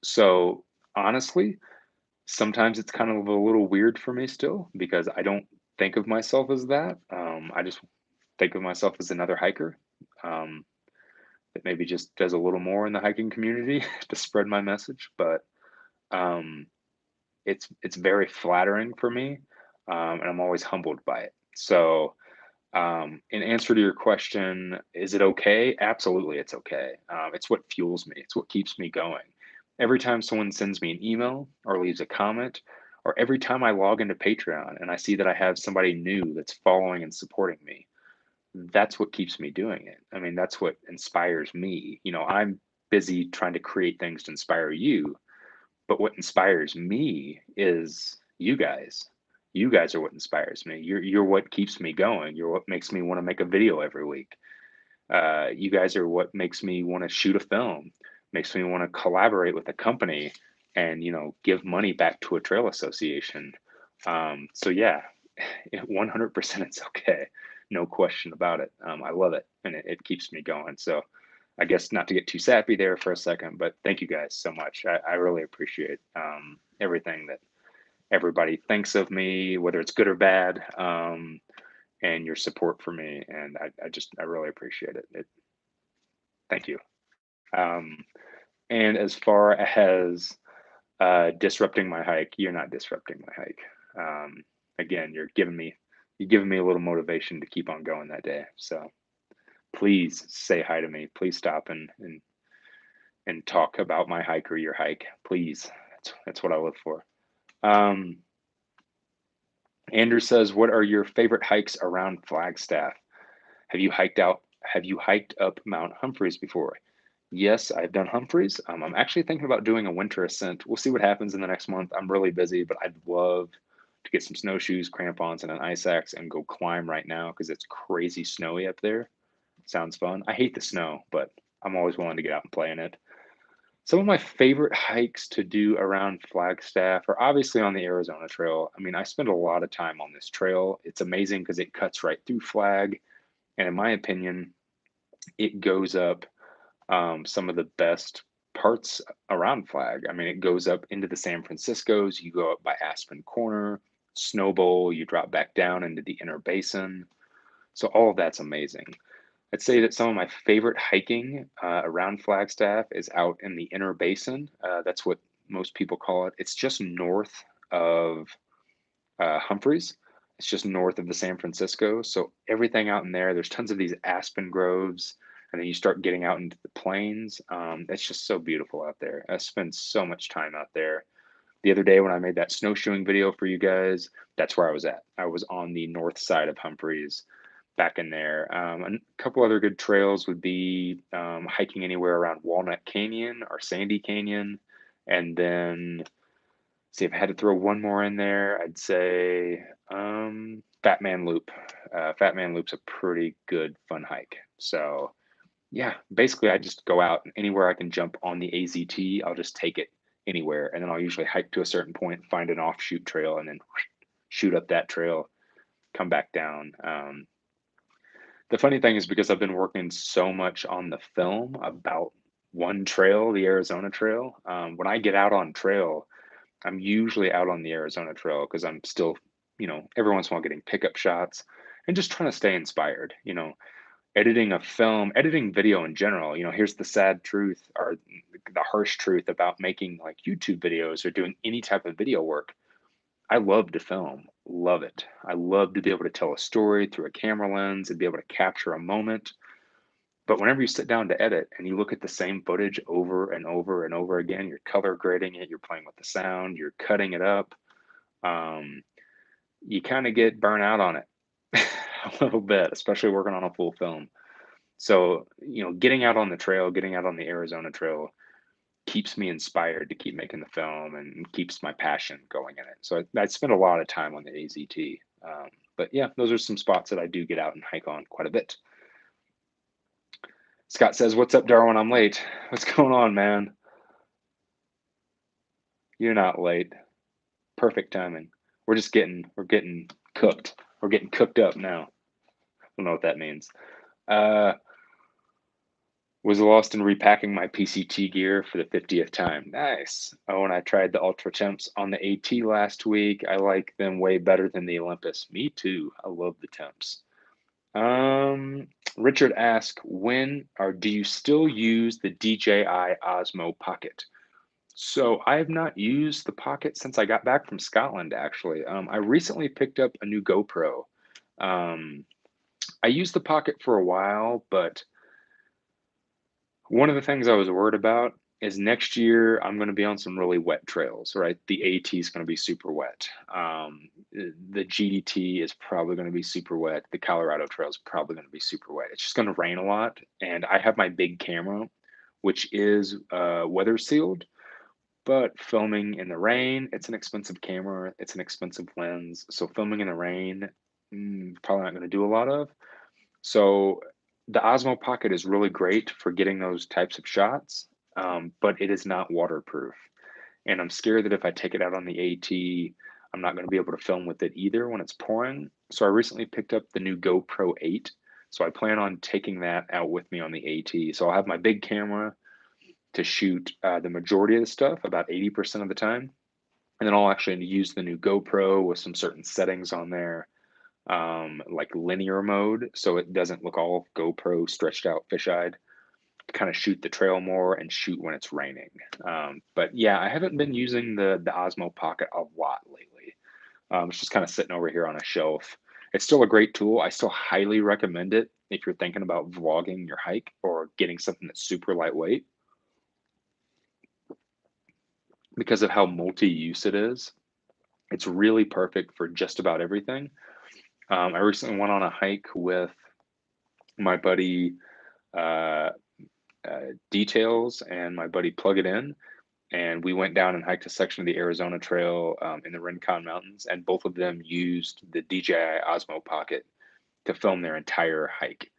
so honestly, sometimes it's kind of a little weird for me still because I don't think of myself as that. I just think of myself as another hiker um, that maybe just does a little more in the hiking community to spread my message. But um, it's very flattering for me, and I'm always humbled by it. So, in answer to your question, is it okay? Absolutely, it's okay. It's what fuels me. It's what keeps me going. Every time someone sends me an email or leaves a comment, or every time I log into Patreon and I see that I have somebody new that's following and supporting me, that's what keeps me doing it. I mean, that's what inspires me. I'm busy trying to create things to inspire you, but what inspires me is you guys. You guys are what inspires me. You're what keeps me going. You're what makes me want to make a video every week. You guys are what makes me want to shoot a film, makes me want to collaborate with a company and, give money back to a trail association. So yeah, 100% it's okay. No question about it. I love it and it keeps me going. So I guess not to get too sappy there for a second, but thank you guys so much. I really appreciate everything that everybody thinks of me, whether it's good or bad, and your support for me. And I really appreciate it. Thank you. Um, and as far as disrupting my hike, you're not disrupting my hike. Again, you're giving me a little motivation to keep on going that day. So please say hi to me. Please stop and talk about my hike or your hike. Please. That's what I live for. Um, Andrew says, "What are your favorite hikes around Flagstaff? Have you hiked up Mount Humphreys before?" Yes, I've done Humphreys. I'm actually thinking about doing a winter ascent. We'll see what happens in the next month. I'm really busy, but I'd love to get some snowshoes, crampons, and an ice axe and go climb right now because it's crazy snowy up there. Sounds fun. I hate the snow, but I'm always willing to get out and play in it. Some of my favorite hikes to do around Flagstaff are obviously on the Arizona Trail. I mean, I spend a lot of time on this trail. It's amazing because it cuts right through Flag. And in my opinion, it goes up some of the best parts around Flag. I mean, it goes up into the San Franciscos. You go up by Aspen Corner, Snowbowl, you drop back down into the Inner Basin. So all of that's amazing. I'd say that some of my favorite hiking around Flagstaff is out in the Inner Basin. That's what most people call it. It's just north of Humphreys. It's just north of the San Francisco. So everything out in there, there's tons of these aspen groves, and then you start getting out into the plains. It's just so beautiful out there. I spend so much time out there. The other day when I made that snowshoeing video for you guys, that's where I was at. I was on the north side of Humphreys, back in there. A couple other good trails would be hiking anywhere around Walnut Canyon or Sandy Canyon, and then see if I had to throw one more in there, I'd say Fat Man Loop. Fat Man Loop's a pretty good fun hike. So yeah, basically I just go out and anywhere I can jump on the AZT, I'll just take it anywhere, and then I'll usually hike to a certain point, find an offshoot trail, and then shoot up that trail, come back down. The funny thing is because I've been working so much on the film about one trail, the Arizona Trail. When I get out on trail, I'm usually out on the Arizona Trail because I'm still, every once in a while getting pickup shots and just trying to stay inspired. Editing a film, editing video in general. Here's the sad truth or the harsh truth about making like YouTube videos or doing any type of video work. I love to film, love it. I love to be able to tell a story through a camera lens and be able to capture a moment. But whenever you sit down to edit and you look at the same footage over and over and over again, you're color grading it, you're playing with the sound, you're cutting it up, um, you kind of get burnt out on it a little bit, especially working on a full film. So, getting out on the trail, getting out on the Arizona Trail keeps me inspired to keep making the film and keeps my passion going in it. So I spend a lot of time on the AZT. But yeah, those are some spots that I do get out and hike on quite a bit. Scott says, "What's up, Darwin? I'm late." What's going on, man? You're not late. perfect timing. We're getting cooked. We're getting cooked up now. I don't know what that means. Uh, was lost in repacking my PCT gear for the 50th time. Nice. Oh, and I tried the Ultra Temps on the AT last week. I like them way better than the Olympus. Me too. I love the Temps. Um, Richard asked, when or do you still use the DJI Osmo Pocket? So I have not used the Pocket since I got back from Scotland, actually. I recently picked up a new GoPro. Um, I used the Pocket for a while, but one of the things I was worried about is next year I'm going to be on some really wet trails, right? The AT is going to be super wet. The GDT is probably going to be super wet. The Colorado Trail is probably going to be super wet. It's just going to rain a lot. And I have my big camera, which is weather sealed, but filming in the rain, it's an expensive camera, it's an expensive lens. So filming in the rain, probably not going to do a lot of. So the Osmo Pocket is really great for getting those types of shots, but it is not waterproof. And I'm scared that if I take it out on the AT, I'm not going to be able to film with it either when it's pouring. So I recently picked up the new GoPro 8. So I plan on taking that out with me on the AT. So I'll have my big camera to shoot the majority of the stuff, about 80% of the time. And then I'll actually use the new GoPro with some certain settings on there, like linear mode, so it doesn't look all GoPro stretched out fish-eyed. Kind of shoot the trail more and shoot when it's raining. But yeah, I haven't been using the Osmo Pocket a lot lately. It's just kind of sitting over here on a shelf. It's still a great tool. I still highly recommend it if you're thinking about vlogging your hike or getting something that's super lightweight because of how multi-use it is. It's really perfect for just about everything. I recently went on a hike with my buddy uh, Details and my buddy Plug It In, and we went down and hiked a section of the Arizona Trail in the Rincon Mountains, and both of them used the DJI Osmo Pocket to film their entire hike.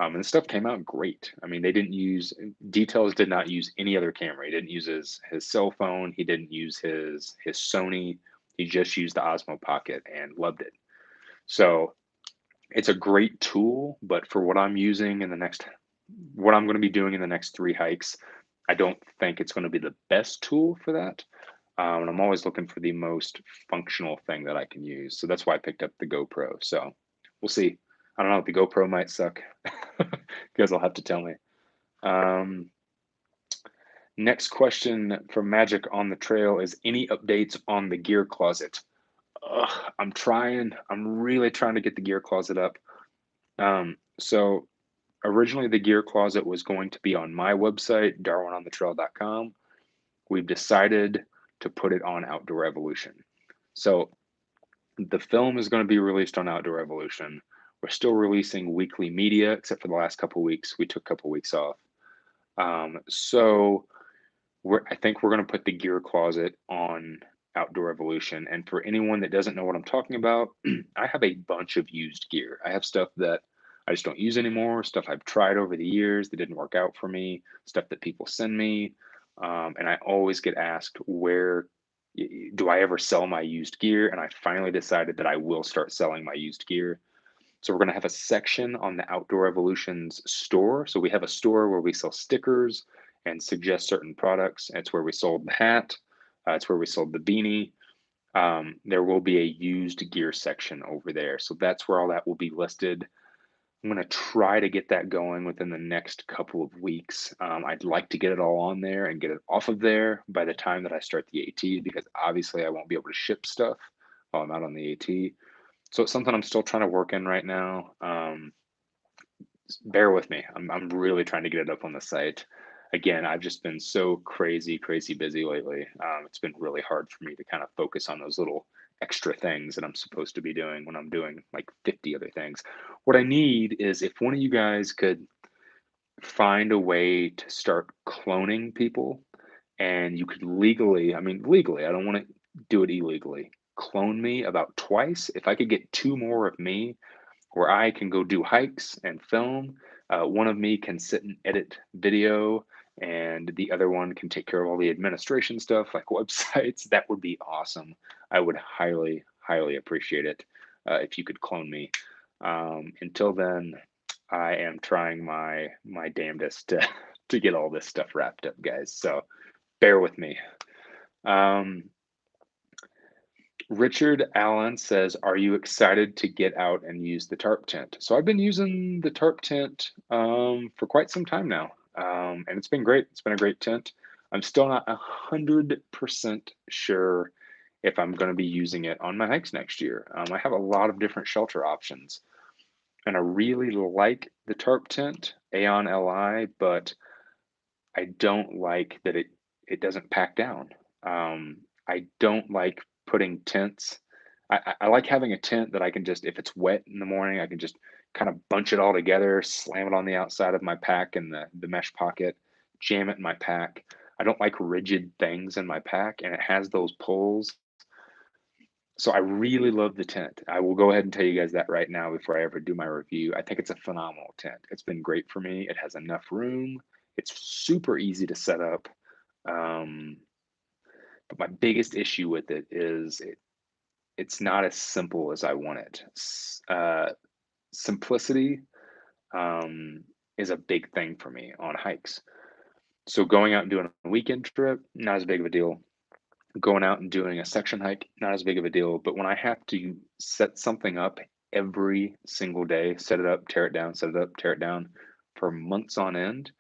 And the stuff came out great. I mean, they didn't use Details did not use any other camera. He didn't use his cell phone. He didn't use his Sony. He just used the Osmo Pocket and loved it. So it's a great tool, but for what I'm going to be doing in the next 3 hikes, I don't think it's going to be the best tool for that. And I'm always looking for the most functional thing that I can use. So that's why I picked up the GoPro. So we'll see. I don't know. The GoPro might suck. You guys will have to tell me. Um, Next question from Magic on the Trail is any updates on the gear closet? I'm trying. I'm really trying to get the gear closet up. So originally the gear closet was going to be on my website, darwinonthetrail.com. We've decided to put it on Outdoor Evolution. So the film is going to be released on Outdoor Evolution. We're still releasing weekly media, except for the last couple of weeks. We took a couple of weeks off. So I think we're going to put the gear closet on Outdoor Evolution. And for anyone that doesn't know what I'm talking about, I have a bunch of used gear. I have stuff that I just don't use anymore, stuff I've tried over the years that didn't work out for me, stuff that people send me. And I always get asked, where do I ever sell my used gear? And I finally decided that I will start selling my used gear. So we're going to have a section on the Outdoor Evolutions store. So we have a store where we sell stickers and suggest certain products. It's where we sold the hat. It's where we sold the beanie. There will be a used gear section over there. So that's where all that will be listed. I'm going to try to get that going within the next couple of weeks. I'd like to get it all on there and get it off of there by the time that I start the AT, because obviously I won't be able to ship stuff while I'm out on the AT. So it's something I'm still trying to work in right now. Bear with me. I'm really trying to get it up on the site. Again, I've just been so crazy busy lately. It's been really hard for me to kind of focus on those little extra things that I'm supposed to be doing when I'm doing like 50 other things. What I need is if one of you guys could find a way to start cloning people, and you could legally, I mean, legally, I don't want to do it illegally, clone me about twice. If I could get 2 more of me where I can go do hikes and film, one of me can sit and edit video and the other one can take care of all the administration stuff like websites, that would be awesome. I would highly, highly appreciate it if you could clone me. Until then, I am trying my damnedest to to get all this stuff wrapped up, guys. So bear with me. Um, Richard Allen says, "Are you excited to get out and use the tarp tent?" So I've been using the tarp tent for quite some time now, and it's been great. It's been a great tent. I'm still not 100% sure if I'm going to be using it on my hikes next year. I have a lot of different shelter options, and I really like the tarp tent, Aeon Li, but I don't like that it doesn't pack down. I don't like putting tents. I like having a tent that I can just, if it's wet in the morning, I can just kind of bunch it all together, slam it on the outside of my pack in the mesh pocket, jam it in my pack. I don't like rigid things in my pack, and it has those pulls. So I really love the tent. I will go ahead and tell you guys that right now before I ever do my review. I think it's a phenomenal tent. It's been great for me. It has enough room. It's super easy to set up. Um, but my biggest issue with it is it's not as simple as I want it. Simplicity is a big thing for me on hikes. So going out and doing a weekend trip, not as big of a deal. Going out and doing a section hike, not as big of a deal. But when I have to set something up every single day, set it up, tear it down, set it up, tear it down for months on end,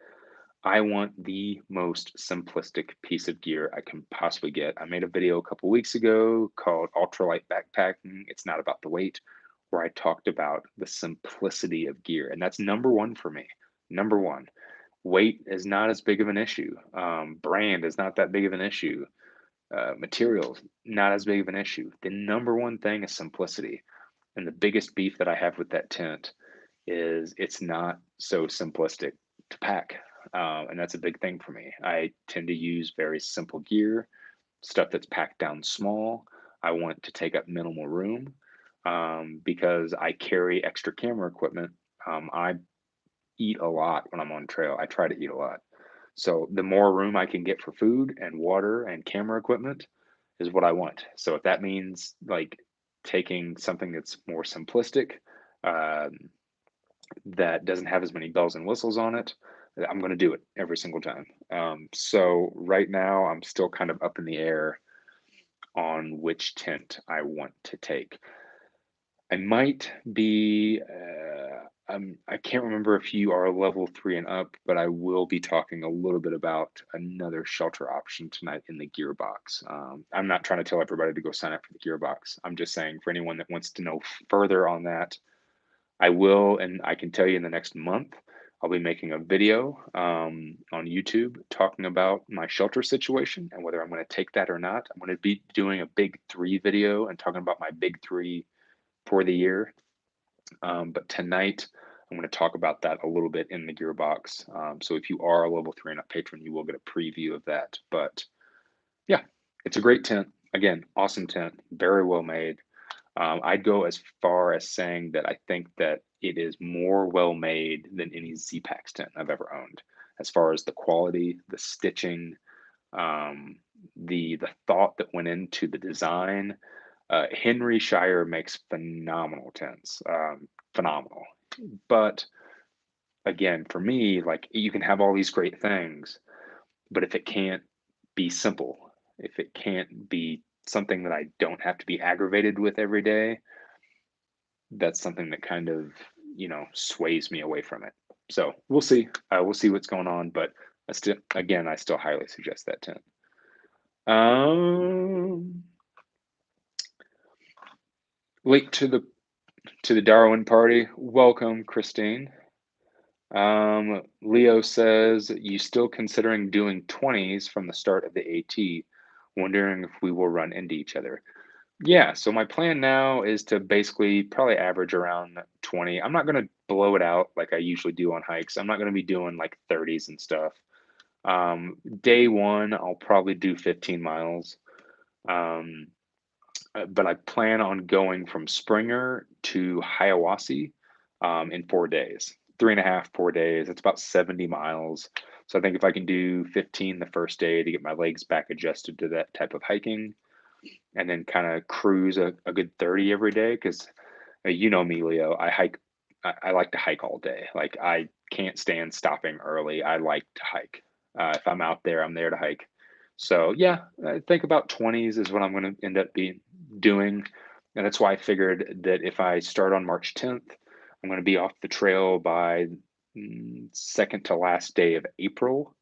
I want the most simplistic piece of gear I can possibly get. I made a video a couple weeks ago called Ultralight Backpacking. It's not about the weight, where I talked about the simplicity of gear. And that's number one for me. Number one, weight is not as big of an issue. Brand is not that big of an issue. Materials, not as big of an issue. The number one thing is simplicity. And the biggest beef that I have with that tent is it's not so simplistic to pack. And that's a big thing for me. I tend to use very simple gear, stuff that's packed down small. I want to take up minimal room because I carry extra camera equipment. I eat a lot when I'm on trail. I try to eat a lot. So the more room I can get for food and water and camera equipment is what I want. So if that means like taking something that's more simplistic, um, that doesn't have as many bells and whistles on it, I'm going to do it every single time. So right now, I'm still kind of up in the air on which tent I want to take. I might be, I can't remember if you are level 3 and up, but I will be talking a little bit about another shelter option tonight in the Gearbox. I'm not trying to tell everybody to go sign up for the Gearbox. I'm just saying for anyone that wants to know further on that, I will, and I can tell you in the next month, I'll be making a video on YouTube talking about my shelter situation and whether I'm going to take that or not. I'm going to be doing a big three video and talking about my big three for the year. But tonight, I'm going to talk about that a little bit in the Gearbox. So if you are a level 3 and up patron, you will get a preview of that. But yeah, it's a great tent. Again, awesome tent, very well made. I'd go as far as saying that I think that it is more well made than any Z-Pax tent I've ever owned, as far as the quality, the stitching, um, the thought that went into the design. Henry Shire makes phenomenal tents, phenomenal. But again, for me, like you can have all these great things, but if it can't be simple, if it can't be something that I don't have to be aggravated with every day, that's something that kind of sways me away from it. So we'll see. We'll see what's going on, but I still highly suggest that tent. Um, late to the Darwin party. Welcome, Christine. Leo says, you still considering doing 20s from the start of the AT? Wondering if we will run into each other. Yeah, so my plan now is to basically probably average around 20. I'm not going to blow it out like I usually do on hikes. I'm not going to be doing like 30s and stuff. Day one, I'll probably do 15 miles. Um, but I plan on going from Springer to Hiawassee in 4 days. 3.5, 4 days. It's about 70 miles. So I think if I can do 15 the first day to get my legs back adjusted to that type of hiking, and then kind of cruise a good 30 every day, because you know me, Leo, I hike. I like to hike all day. Like I can't stand stopping early. I like to hike. If I'm out there, I'm there to hike. So yeah, I think about 20s is what I'm going to end up being doing, and that's why I figured that if I start on March 10th, I'm going to be off the trail by second to last day of April.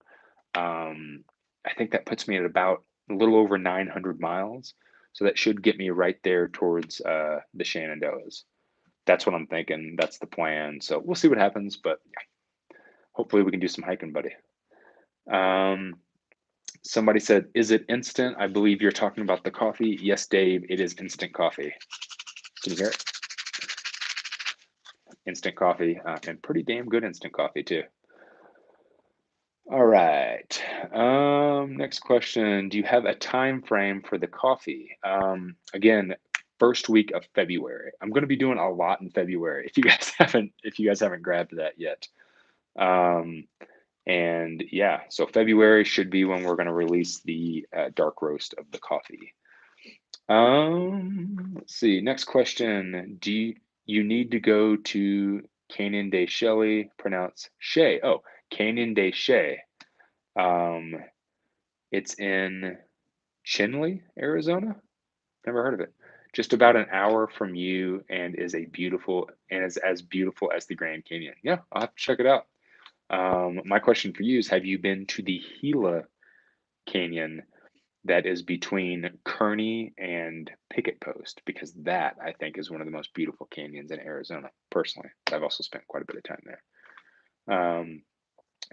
Um, I think that puts me at about a little over 900 miles. So that should get me right there towards the Shenandoahs. That's what I'm thinking. That's the plan. So we'll see what happens, but yeah, hopefully we can do some hiking, buddy. Um, Somebody said, "Is it instant?" I believe you're talking about the coffee. Yes, Dave, it is instant coffee. Can you hear it? Instant coffee, and pretty damn good instant coffee too. All right. Next question. Do you have a time frame for the coffee? Again, first week of February. I'm going to be doing a lot in February. If you guys haven't grabbed that yet. Um, and yeah, so February should be when we're going to release the dark roast of the coffee. Let's see. Next question. You need to go to Canyon de Shelly, pronounce Shea. Oh, Canyon de Shea. Um, it's in Chinle, Arizona. Never heard of it. Just about an hour from you, and is as beautiful as the Grand Canyon. Yeah, I'll have to check it out. My question for you is: have you been to the Gila Canyon that is between Kearney and Picket Post? Because that I think is one of the most beautiful canyons in Arizona. Personally, I've also spent quite a bit of time there.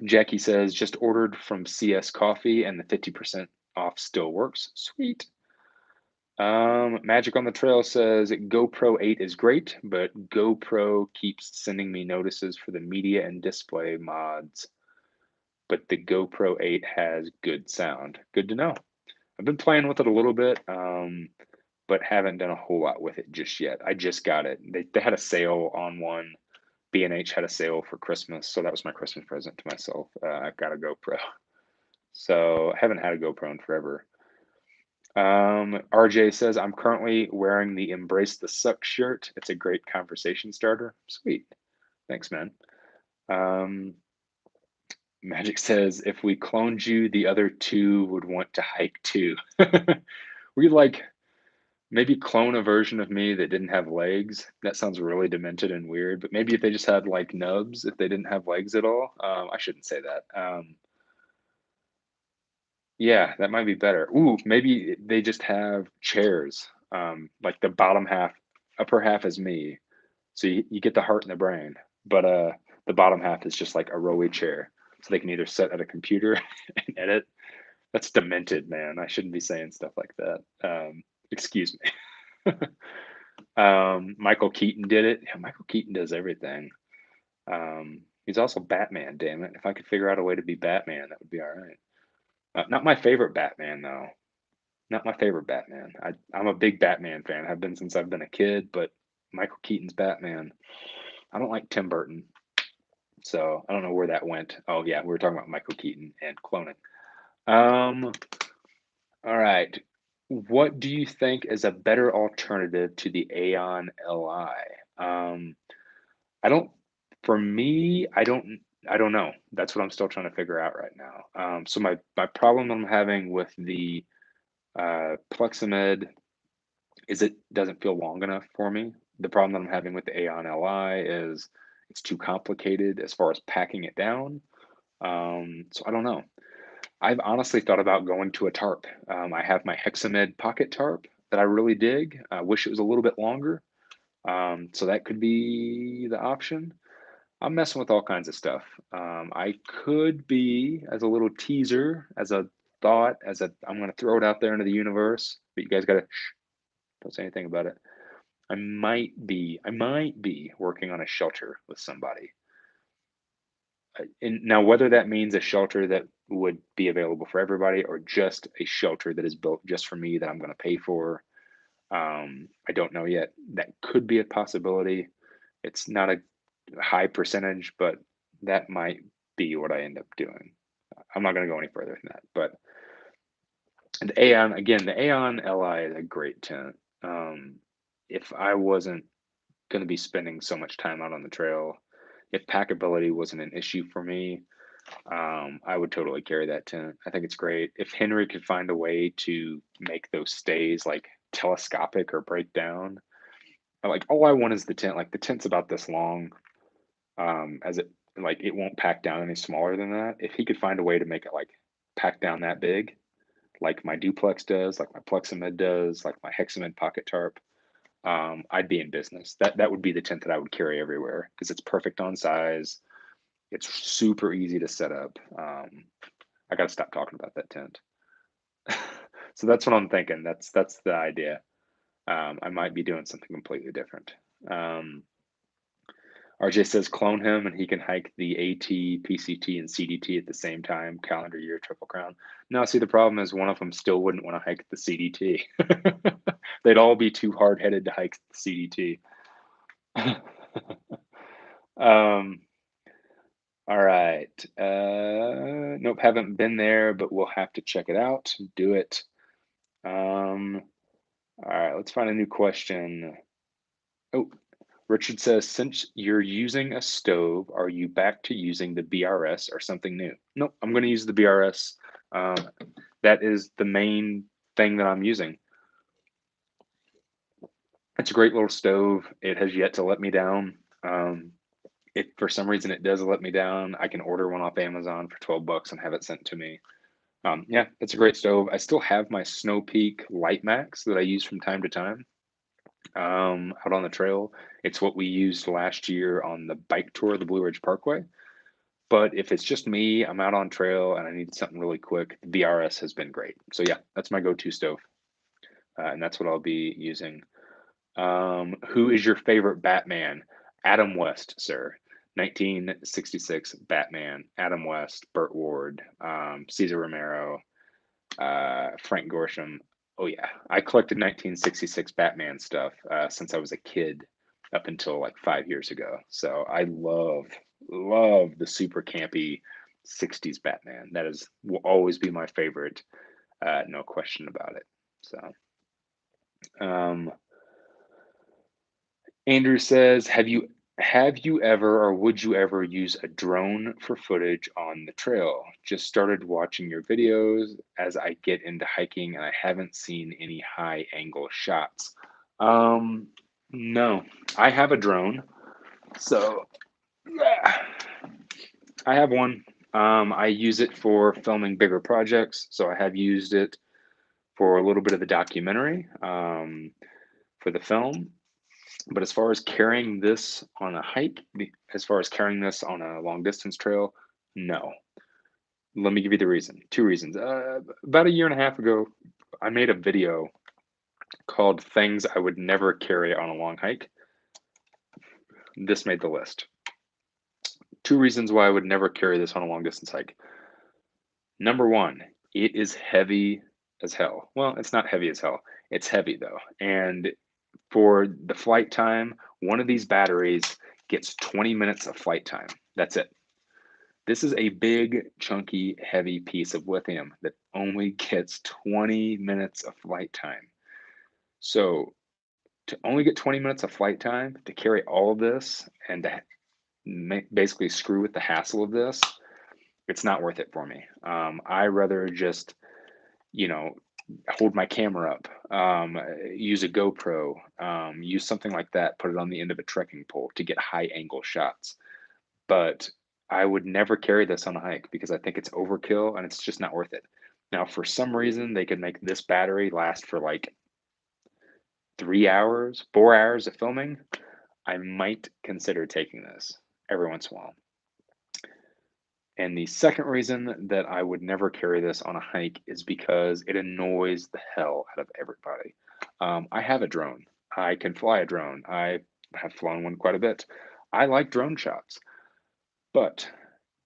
Jackie says, just ordered from CS Coffee and the 50% off still works. Sweet. Magic on the Trail says, GoPro 8 is great, but GoPro keeps sending me notices for the media and display mods. But the GoPro 8 has good sound. Good to know. I've been playing with it a little bit, but haven't done a whole lot with it just yet. I just got it. They had a sale on one. B&H had a sale for Christmas, so that was my Christmas present to myself. I've got a GoPro, so I haven't had a GoPro in forever. RJ says, I'm currently wearing the Embrace the Suck shirt. It's a great conversation starter. Sweet. Thanks, man. Magic says, if we cloned you, the other two would want to hike too. We like maybe clone a version of me that didn't have legs. That sounds really demented and weird, but maybe if they just had like nubs, if they didn't have legs at all. I shouldn't say that. Yeah, that might be better. Ooh, maybe they just have chairs. Like the bottom half, upper half is me. So you get the heart and the brain, but the bottom half is just like a rowy chair. So they can either sit at a computer and edit. That's demented, man. I shouldn't be saying stuff like that. Excuse me. Michael Keaton did it. Yeah, Michael Keaton does everything. He's also Batman, damn it. If I could figure out a way to be Batman, that would be all right. Not my favorite Batman, though. Not my favorite Batman. I'm a big Batman fan. I've been since I've been a kid, but Michael Keaton's Batman. I don't like Tim Burton. So I don't know where that went. Oh, yeah, we were talking about Michael Keaton and cloning. All right. What do you think is a better alternative to the Aeon Li? I don't, for me, I don't know. That's what I'm still trying to figure out right now. So my problem I'm having with the Plexamed is it doesn't feel long enough for me. The problem that I'm having with the Aeon Li is it's too complicated as far as packing it down. So I don't know. I've honestly thought about going to a tarp. I have my Hexamed pocket tarp that I really dig. I wish it was a little bit longer. So that could be the option. I'm messing with all kinds of stuff. I could be, as a little teaser, as a thought, I'm going to throw it out there into the universe, but you guys got to, don't say anything about it. I might be working on a shelter with somebody. And now, whether that means a shelter that would be available for everybody or just a shelter that is built just for me that I'm going to pay for, I don't know yet. That could be a possibility. It's not a high percentage, but that might be what I end up doing. I'm not going to go any further than that. But the Aeon, again, the Aeon Li is a great tent. If I wasn't going to be spending so much time out on the trail, if packability wasn't an issue for me, I would totally carry that tent. I think it's great. If Henry could find a way to make those stays like telescopic or break down, like all I want is the tent. Like the tent's about this long, as it like it won't pack down any smaller than that. If he could find a way to make it like pack down that big, like my duplex does, like my Plexamid does, like my Hexamid pocket tarp, I'd be in business. That would be the tent that I would carry everywhere because it's perfect on size. It's super easy to set up. I got to stop talking about that tent. So that's what I'm thinking. That's the idea. I might be doing something completely different. Um, RJ says clone him and he can hike the AT, PCT, and CDT at the same time, calendar year Triple Crown. No, see, the problem is one of them still wouldn't want to hike the CDT. They'd all be too hard headed to hike the CDT. um, all right. Nope, haven't been there, but we'll have to check it out. Do it. All right, let's find a new question. Oh, Richard says, since you're using a stove, are you back to using the BRS or something new? Nope, I'm going to use the BRS. Um, that is the main thing that I'm using. It's a great little stove. It has yet to let me down. If for some reason it does let me down, I can order one off Amazon for 12 bucks and have it sent to me. Yeah, it's a great stove. I still have my Snow Peak Light Max that I use from time to time out on the trail. It's what we used last year on the bike tour of the Blue Ridge Parkway. But if it's just me, I'm out on trail and I need something really quick, the BRS has been great. So yeah, that's my go-to stove, and that's what I'll be using. Who is your favorite Batman? Adam West, sir. 1966 Batman. Adam West, Burt Ward, Cesar Romero, Frank Gorsham. Oh yeah, I collected 1966 Batman stuff since I was a kid up until like 5 years ago. So I love the super campy 60s Batman. That is will always be my favorite, no question about it. So um, Andrew says, have you ever or would you ever use a drone for footage on the trail? Just started watching your videos as I get into hiking and I haven't seen any high angle shots. Um, no, I have a drone. So yeah, I have one. I use it for filming bigger projects. So I have used it for a little bit of the documentary for the film. But as far as carrying this on a hike, as far as carrying this on a long distance trail, no. Let me give you the reason. Two reasons. About a year and a half ago, I made a video called Things I Would Never Carry on a Long Hike. This made the list. Two reasons why I would never carry this on a long distance hike. Number one, it is heavy as hell. Well, it's not heavy as hell. It's heavy though. And for the flight time, one of these batteries gets 20 minutes of flight time. That's it. This is a big, chunky, heavy piece of lithium that only gets 20 minutes of flight time. So, to only get 20 minutes of flight time, to carry all of this and to basically screw with the hassle of this, it's not worth it for me. I rather just, you know, hold my camera up, use a GoPro, use something like that, put it on the end of a trekking pole to get high angle shots. But I would never carry this on a hike because I think it's overkill and it's just not worth it. Now, for some reason, they could make this battery last for like 3 hours, 4 hours of filming. I might consider taking this every once in a while. And the second reason that I would never carry this on a hike is because it annoys the hell out of everybody. I have a drone. I can fly a drone. I have flown one quite a bit. I like drone shots, but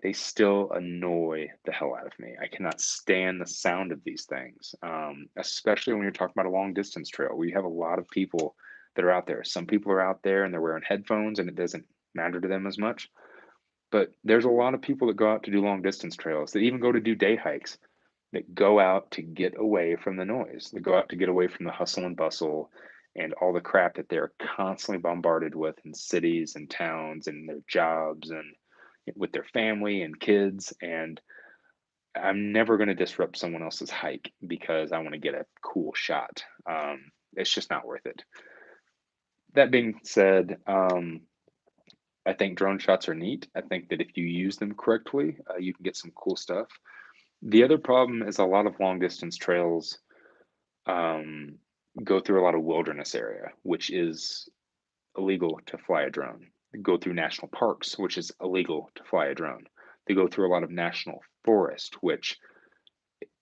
they still annoy the hell out of me. I cannot stand the sound of these things, especially when you're talking about a long distance trail where you have a lot of people that are out there. Some people are out there and they're wearing headphones and it doesn't matter to them as much. But there's a lot of people that go out to do long distance trails, that even go to do day hikes, that go out to get away from the noise, that go out to get away from the hustle and bustle and all the crap that they're constantly bombarded with in cities and towns and their jobs and with their family and kids. And I'm never going to disrupt someone else's hike because I want to get a cool shot. It's just not worth it. That being said, I think drone shots are neat. I think that if you use them correctly, you can get some cool stuff. The other problem is a lot of long distance trails um, go through a lot of wilderness area, which is illegal to fly a drone. They go through national parks, which is illegal to fly a drone. They go through a lot of national forest, which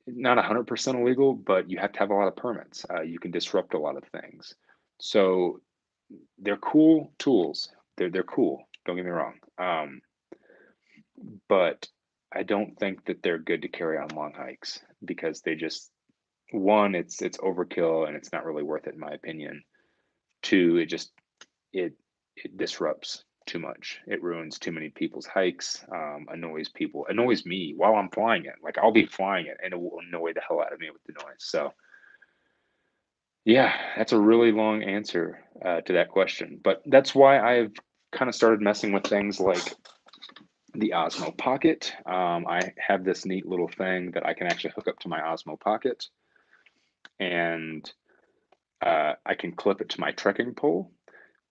not 100% illegal, but you have to have a lot of permits. You can disrupt a lot of things. So they're cool tools. They're cool. Don't get me wrong. But I don't think that they're good to carry on long hikes because they just one, it's overkill and it's not really worth it in my opinion. Two, it it disrupts too much. It ruins too many people's hikes, annoys people, annoys me while I'm flying it. Like I'll be flying it and it will annoy the hell out of me with the noise. So yeah, that's a really long answer to that question. But that's why I've kind of started messing with things like the Osmo Pocket. I have this neat little thing that I can actually hook up to my Osmo Pocket, and I can clip it to my trekking pole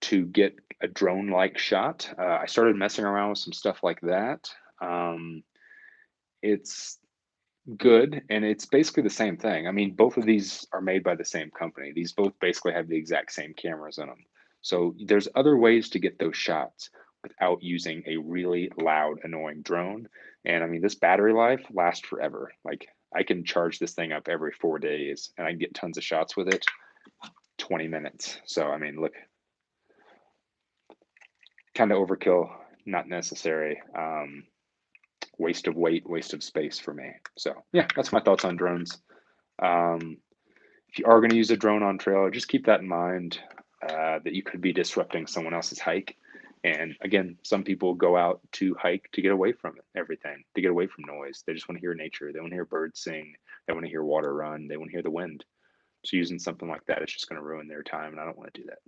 to get a drone-like shot. I started messing around with some stuff like that. Um, it's good, and it's basically the same thing. I mean, both of these are made by the same company. These both basically have the exact same cameras in them. So there's other ways to get those shots without using a really loud, annoying drone. And I mean, this battery life lasts forever. Like I can charge this thing up every 4 days and I can get tons of shots with it, 20 minutes. So I mean, look, kind of overkill, not necessary. Waste of weight, waste of space for me. So yeah, that's my thoughts on drones. Um, if you are going to use a drone on trail, just keep that in mind that you could be disrupting someone else's hike. And again, some people go out to hike to get away from it, everything, to get away from noise. They just want to hear nature. They want to hear birds sing. They want to hear water run. They want to hear the wind. So using something like that is just going to ruin their time, and I don't want to do that.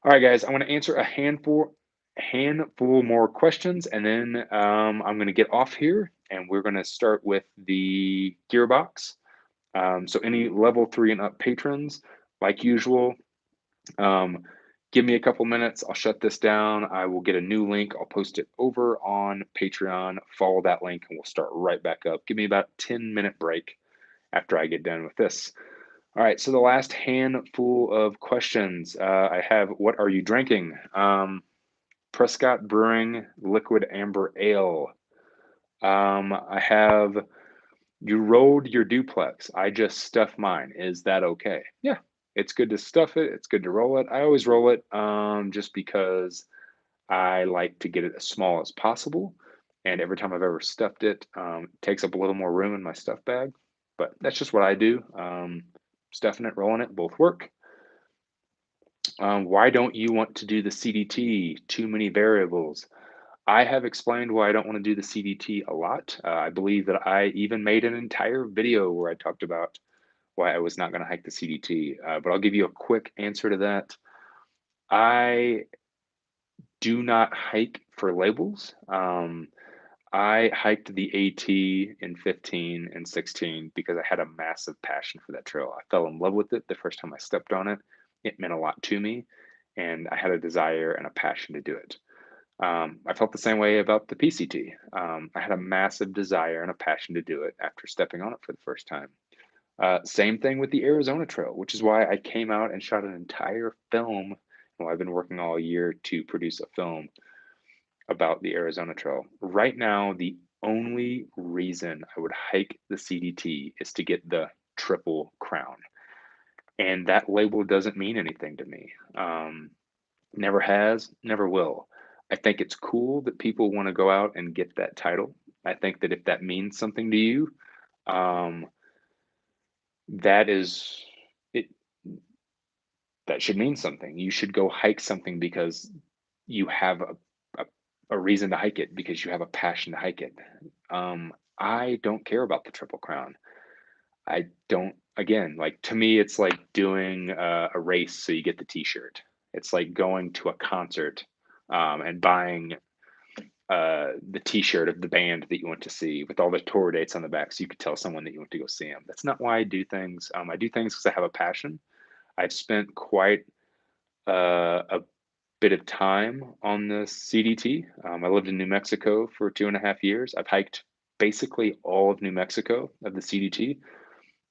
All right, guys, I'm going to answer a handful more questions, and then I'm going to get off here, and we're going to start with the gearbox. So any level 3 and up patrons, like usual, um, give me a couple minutes. I'll shut this down. I will get a new link. I'll post it over on Patreon. Follow that link, and we'll start right back up. Give me about a 10-minute break after I get done with this. All right, so the last handful of questions I have, what are you drinking? Prescott Brewing Liquid Amber Ale. I have, you rolled your duplex. I just stuffed mine. Is that okay? Yeah, it's good to stuff it. It's good to roll it. I always roll it just because I like to get it as small as possible. And every time I've ever stuffed it, it takes up a little more room in my stuff bag. But that's just what I do. Stuffing it, rolling it, both work. Why don't you want to do the CDT? Too many variables. I have explained why I don't want to do the CDT a lot. I believe that I even made an entire video where I talked about why I was not going to hike the CDT, but I'll give you a quick answer to that. I do not hike for labels. I hiked the AT in 15 and 16 because I had a massive passion for that trail. I fell in love with it the first time I stepped on it. It meant a lot to me, and I had a desire and a passion to do it. I felt the same way about the PCT. I had a massive desire and a passion to do it after stepping on it for the first time. Same thing with the Arizona Trail, which is why I came out and shot an entire film. Well, I've been working all year to produce a film about the Arizona Trail. Right now, the only reason I would hike the CDT is to get the Triple Crown. And that label doesn't mean anything to me. Never has, never will. I think it's cool that people want to go out and get that title. I think that if that means something to you, um, that is it. That should mean something. You should go hike something because you have a, a reason to hike it because you have a passion to hike it. I don't care about the Triple Crown. I don't, again, like to me, it's like doing a race so you get the t-shirt. It's like going to a concert and buying the t-shirt of the band that you went to see with all the tour dates on the back so you could tell someone that you went to go see them. That's not why I do things. I do things because I have a passion. I've spent quite a bit of time on the CDT. I lived in New Mexico for 2.5 years. I've hiked basically all of New Mexico of the CDT.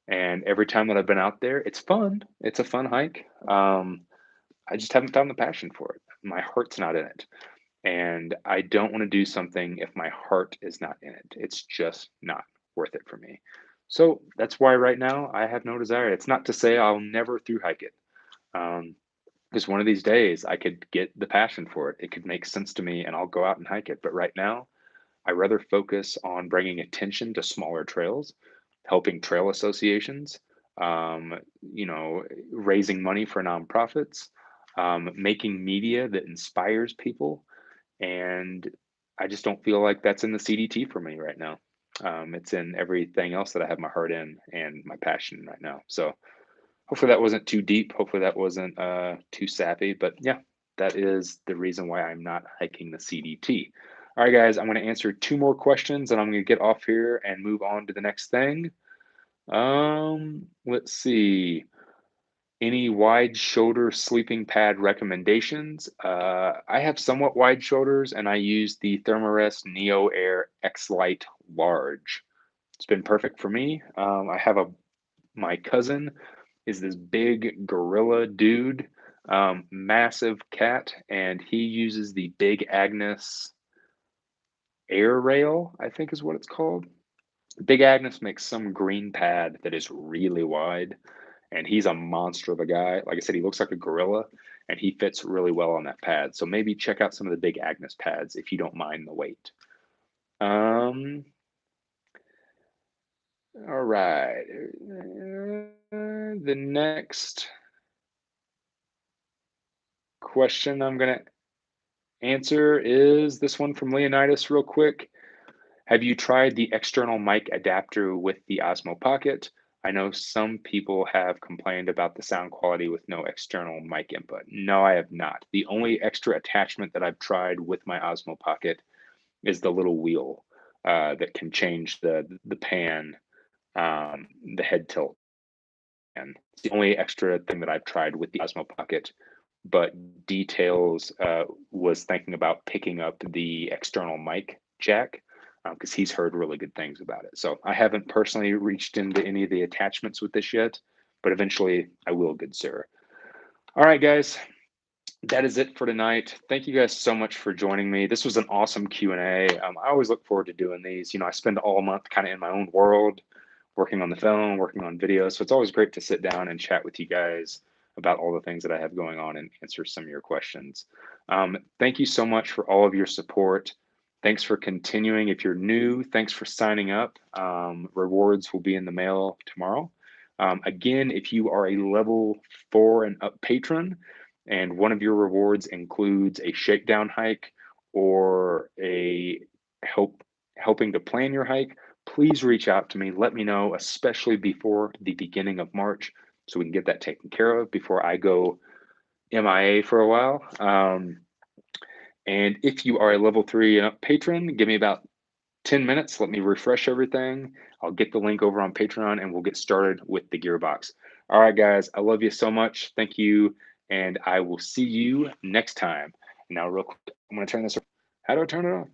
And every time that I've been out there, it's fun. It's a fun hike. I just haven't found the passion for it. My heart's not in it. And I don't want to do something if my heart is not in it. It's just not worth it for me. So that's why right now I have no desire. It's not to say I'll never through hike it. Because one of these days I could get the passion for it. It could make sense to me and I'll go out and hike it. But right now, I rather focus on bringing attention to smaller trails, helping trail associations, um, raising money for nonprofits, making media that inspires people. And I just don't feel like that's in the CDT for me right now. It's in everything else that I have my heart in and my passion right now. So hopefully that wasn't too deep. Hopefully that wasn't too sappy. But yeah, that is the reason why I'm not hiking the CDT. All right, guys, I'm going to answer 2 more questions and I'm going to get off here and move on to the next thing. Let's see. Any wide shoulder sleeping pad recommendations? I have somewhat wide shoulders and I use the Thermarest Neo Air X Lite Large. It's been perfect for me. My cousin is this big gorilla dude, massive cat, and he uses the Big Agnes Air Rail, I think is what it's called. Big Agnes makes some green pad that is really wide, and he's a monster of a guy. Like I said, he looks like a gorilla, and he fits really well on that pad. So maybe check out some of the Big Agnes pads if you don't mind the weight. Um, all right. The next question I'm going to answer is this one from Leonidas, real quick. Have you tried the external mic adapter with the Osmo Pocket? I know some people have complained about the sound quality with no external mic input. No, I have not. The only extra attachment that I've tried with my Osmo Pocket is the little wheel that can change the pan, the head tilt. And it's the only extra thing that I've tried with the Osmo Pocket. But Details was thinking about picking up the external mic jack because he's heard really good things about it. So I haven't personally reached into any of the attachments with this yet, but eventually I will, good sir. All right, guys, that is it for tonight. Thank you guys so much for joining me. This was an awesome Q&A. I always look forward to doing these. I spend all month kind of in my own world, working on the phone, working on videos. So it's always great to sit down and chat with you guys about all the things that I have going on and answer some of your questions. Thank you so much for all of your support. Thanks for continuing. If you're new, thanks for signing up. Rewards will be in the mail tomorrow. Again, if you are a level 4 and up patron, and one of your rewards includes a shakedown hike or helping to plan your hike, please reach out to me. Let me know, especially before the beginning of March, so we can get that taken care of before I go MIA for a while. And if you are a level 3 and up patron, give me about 10 minutes. Let me refresh everything. I'll get the link over on Patreon and we'll get started with the gearbox. All right, guys, I love you so much. Thank you. And I will see you next time. Now, real quick, I'm going to turn this off. How do I turn it off?